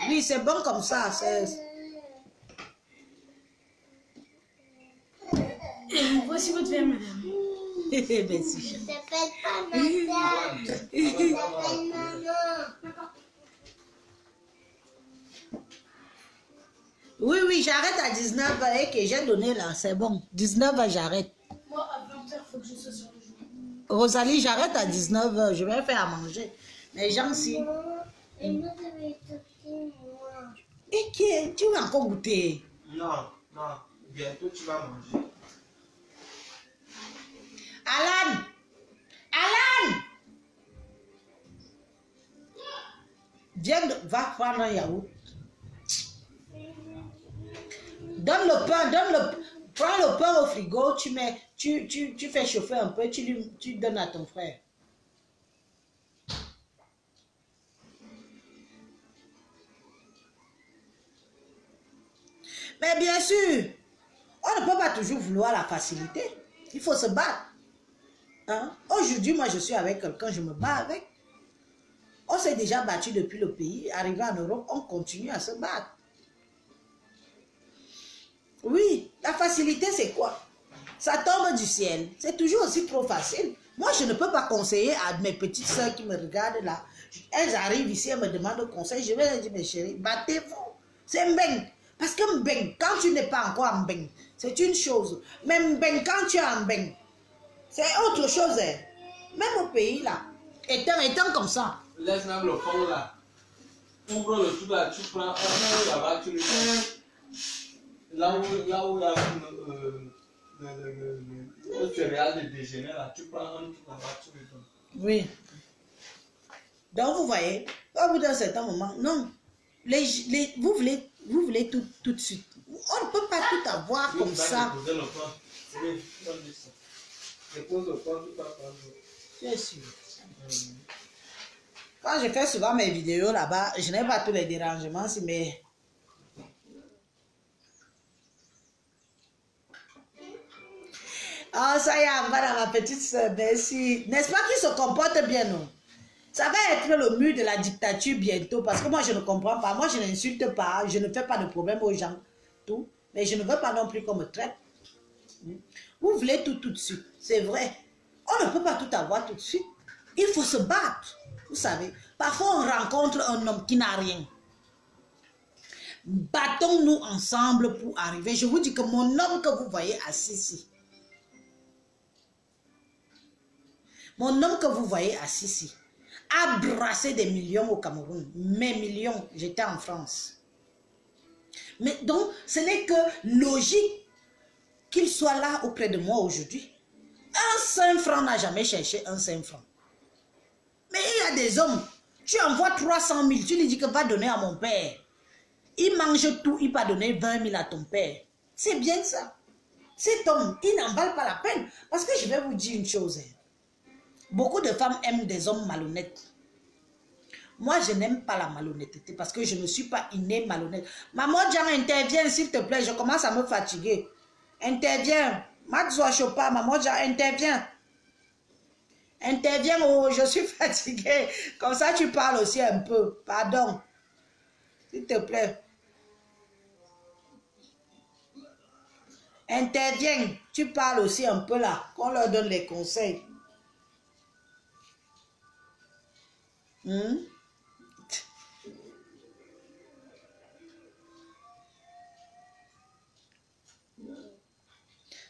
Oui, c'est bon comme ça. Voici votre verre, madame. Merci. Ça s'appelle pas madame. Ça s'appelle maman. Oui, j'arrête à 19h et que j'ai donné là, c'est bon. 19h, j'arrête. Moi, à 20h, il faut que je sois sur le jour. Rosalie, j'arrête à 19h, je vais faire à manger. Les gens, si... Et moi, je vais t'occuper, moi. Et qui tu vas encore goûter? Non, bientôt tu vas manger. Alan! Viens, va prendre un yaourt. Donne le pain, prends le pain au frigo, tu fais chauffer un peu, tu donnes à ton frère. Mais bien sûr, on ne peut pas toujours vouloir la facilité. Il faut se battre. Hein? Aujourd'hui, moi, je suis avec quelqu'un, je me bats avec. On s'est déjà battu depuis le pays. Arrivé en Europe, on continue à se battre. Oui, la facilité, c'est quoi? Ça tombe du ciel. C'est toujours aussi trop facile. Moi, je ne peux pas conseiller à mes petites soeurs qui me regardent là. Elles arrivent ici, elles me demandent conseil. Je vais leur dire, mes chéris, battez-vous. C'est mbeng. Parce que mbeng, quand tu n'es pas encore en mbeng, c'est une chose. Mais mbeng, quand tu es en mbeng, c'est autre chose. Hein. Même au pays là, étant comme ça. Laisse même le fond là. Ouvre le tout là, tu prends un peu là-bas, tu le fais. Là où il y a le céréal de déjeuner là, tu prends un truc là-bas, tu le donnes. Oui. Donc vous voyez, au bout d'un certain moment, non. Vous voulez tout de suite. On ne peut pas tout avoir comme ça. Oui, dépose le pain tout à l'heure. Bien sûr. Quand je fais souvent mes vidéos là-bas, je n'ai pas tous les dérangements, mais... Ah, ça y est, voilà ma petite soeur, merci. N'est-ce pas qu'il se comporte bien, non? Ça va être le mur de la dictature bientôt, parce que moi, je ne comprends pas. Moi, je n'insulte pas, je ne fais pas de problème aux gens, tout. Mais je ne veux pas non plus qu'on me traite. Vous voulez tout de suite, c'est vrai. On ne peut pas tout avoir tout de suite. Il faut se battre, vous savez. Parfois, on rencontre un homme qui n'a rien. Battons-nous ensemble pour arriver. Je vous dis que mon homme que vous voyez assis ici, mon homme que vous voyez assis ici, a brassé des millions au Cameroun. Mes millions, j'étais en France. Mais donc, ce n'est que logique qu'il soit là auprès de moi aujourd'hui. Un 5 francs n'a jamais cherché un 5 francs. Mais il y a des hommes, tu envoies 300 000, tu lui dis que va donner à mon père. Il mange tout, il va donner 20 000 à ton père. C'est bien ça. Cet homme, il n'en vale pas la peine. Parce que je vais vous dire une chose. Beaucoup de femmes aiment des hommes malhonnêtes. Moi, je n'aime pas la malhonnêteté parce que je ne suis pas innée malhonnête. Maman Jean, interviens s'il te plaît, je commence à me fatiguer. Interviens. Maxois Chopin, maman Jean, interviens. Interviens, oh, je suis fatiguée. Comme ça, tu parles aussi un peu. Pardon. S'il te plaît. Interviens, tu parles aussi un peu là, qu'on leur donne les conseils.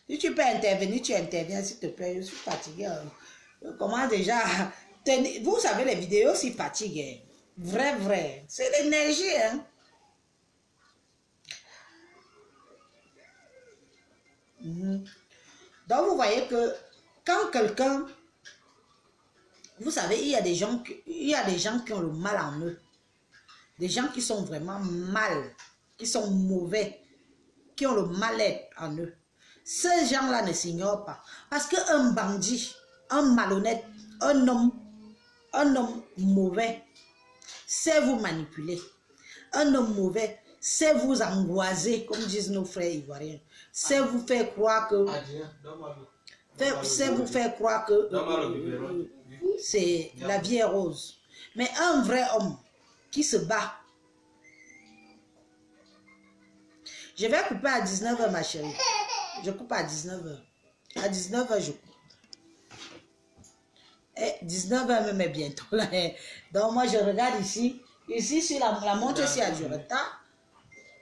Si tu peux intervenir, tu interviens, s'il te plaît. Je suis fatiguée. Je commence déjà à... Vous savez, les vidéos, c'est fatigué. Vrai. C'est l'énergie, hein. Donc, vous voyez que quand quelqu'un... Vous savez, il y a des gens qui ont le mal en eux. Des gens qui sont vraiment mal, qui sont mauvais, qui ont le mal-être en eux. Ces gens-là ne s'ignorent pas. Parce qu'un bandit, un malhonnête, un homme mauvais, sait vous manipuler. Un homme mauvais, sait vous angoisser, comme disent nos frères ivoiriens. Sait vous faire croire que... c'est la vie est rose. Mais un vrai homme qui se bat. Je vais couper à 19h, ma chérie. Je coupe à 19h. À 19h, je coupe. Et 19h même est bientôt là. Donc moi, je regarde ici. Ici, sur la montre, ici, à du retard.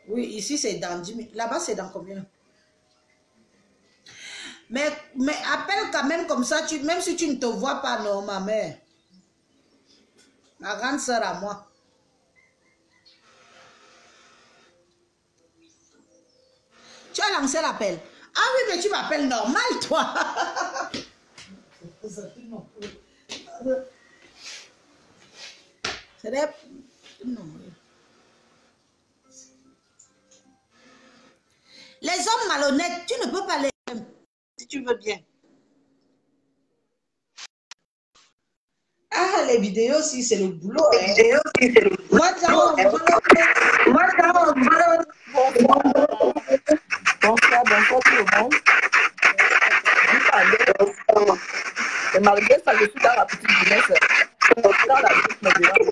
Oui, ici, c'est dans 10 minutes. Là-bas, c'est dans combien? Mais appelle quand même comme ça, même si tu ne te vois pas, non, ma mère. Ma grande soeur à moi. Tu as lancé l'appel. Ah oui, mais tu m'appelles normal, toi. C'est des... Non. Les hommes malhonnêtes, tu ne peux pas les... Si tu veux bien. Ah, les vidéos, si c'est le boulot. Les vidéos, si c'est le boulot. Bonsoir, tout le monde. Et malgré ça, je suis dans la petite jeunesse. Dans la petite médiane.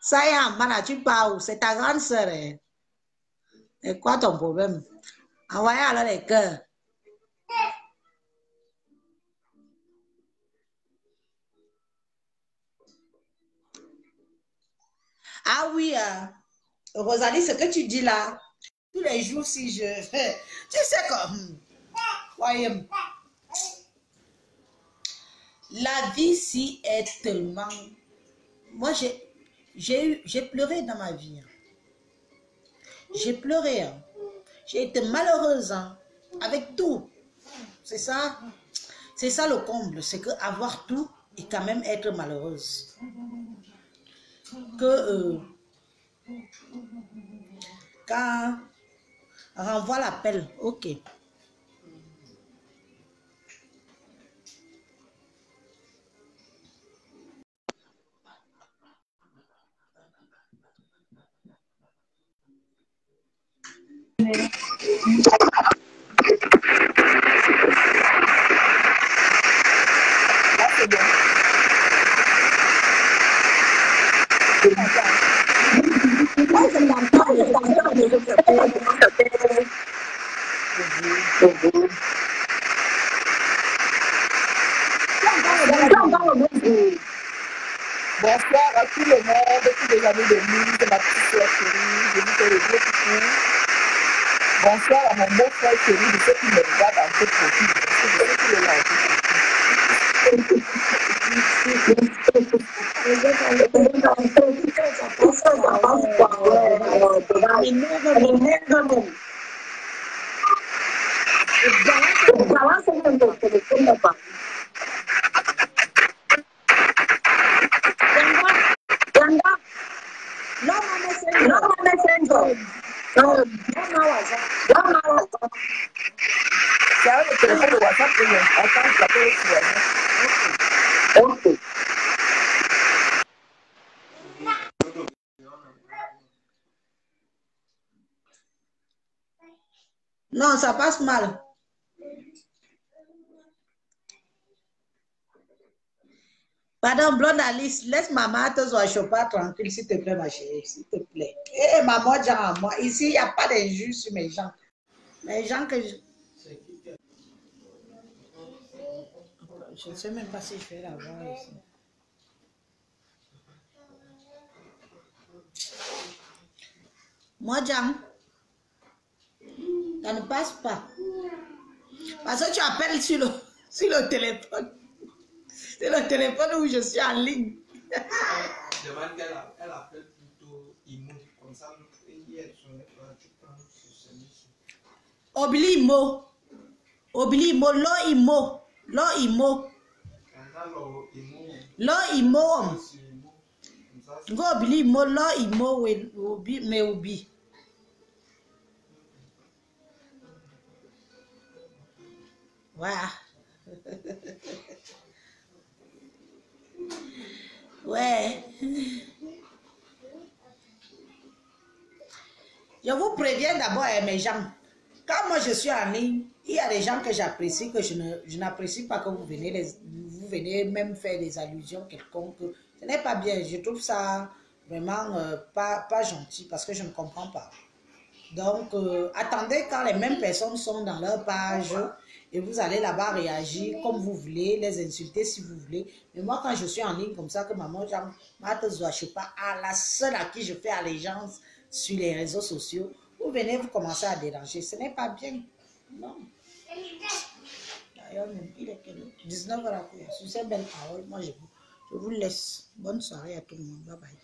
Ça y est, Mana, tu parles, c'est ta grande sœur. Hein? Et quoi ton problème? Envoyez alors les cœurs. Ah oui, Rosalie, ce que tu dis là, tous les jours, si je... Tu sais comme... Voyez, la vie, si est tellement... Moi, j'ai pleuré dans ma vie. J'ai pleuré. Hein. J'ai été malheureuse hein, avec tout. C'est ça le comble. C'est que avoir tout et quand même être malheureuse. Que quand on renvoie l'appel, ok. Bonsoir à tout le monde, tous les amis de Lise, ma petite soeur chérie, je vous fais le gros coucou. Bonsoir à mon beau-frère chéri, de ceux qui me regardent en fait profil. Je sais qu'il est là en fait. C'est avec le téléphone de WhatsApp que j'entends s'appeler sur WhatsApp. Ok. Non, ça passe mal. Pardon, blonde Alice, laisse maman te choper tranquille, s'il te plaît, ma chérie, s'il te plaît. Eh, maman, genre, moi, ici, il n'y a pas d'injure sur mes gens. Les gens que je... Je ne sais même pas si je vais la voir ici. Moi, Jean, ça ne passe pas. Parce que tu appelles sur le téléphone. C'est le téléphone où je suis en ligne. Demande qu'elle appelle plutôt Imo. Comme ça, hier, tu prends celui-ci. Obli Imo. Obli Imo. Lo Imo. Lo Imo. Lo Imo. Go Obli Imo. Lo Imo. Me Obi. Voilà. Ouais. Je vous préviens d'abord, mes gens. Quand moi je suis en ligne, il y a des gens que j'apprécie, que je n'apprécie pas que vous venez même faire des allusions quelconques. Ce n'est pas bien. Je trouve ça vraiment pas gentil parce que je ne comprends pas. Donc, attendez quand les mêmes personnes sont dans leur page et vous allez là-bas réagir comme vous voulez, les insulter si vous voulez. Mais moi, quand je suis en ligne comme ça, que maman, je suis pas à la seule à qui je fais allégeance sur les réseaux sociaux, vous venez vous commencer à déranger. Ce n'est pas bien. Non. D'ailleurs, il est 19h. Sur ces belles paroles, moi, je vous laisse. Bonne soirée à tout le monde. Bye bye.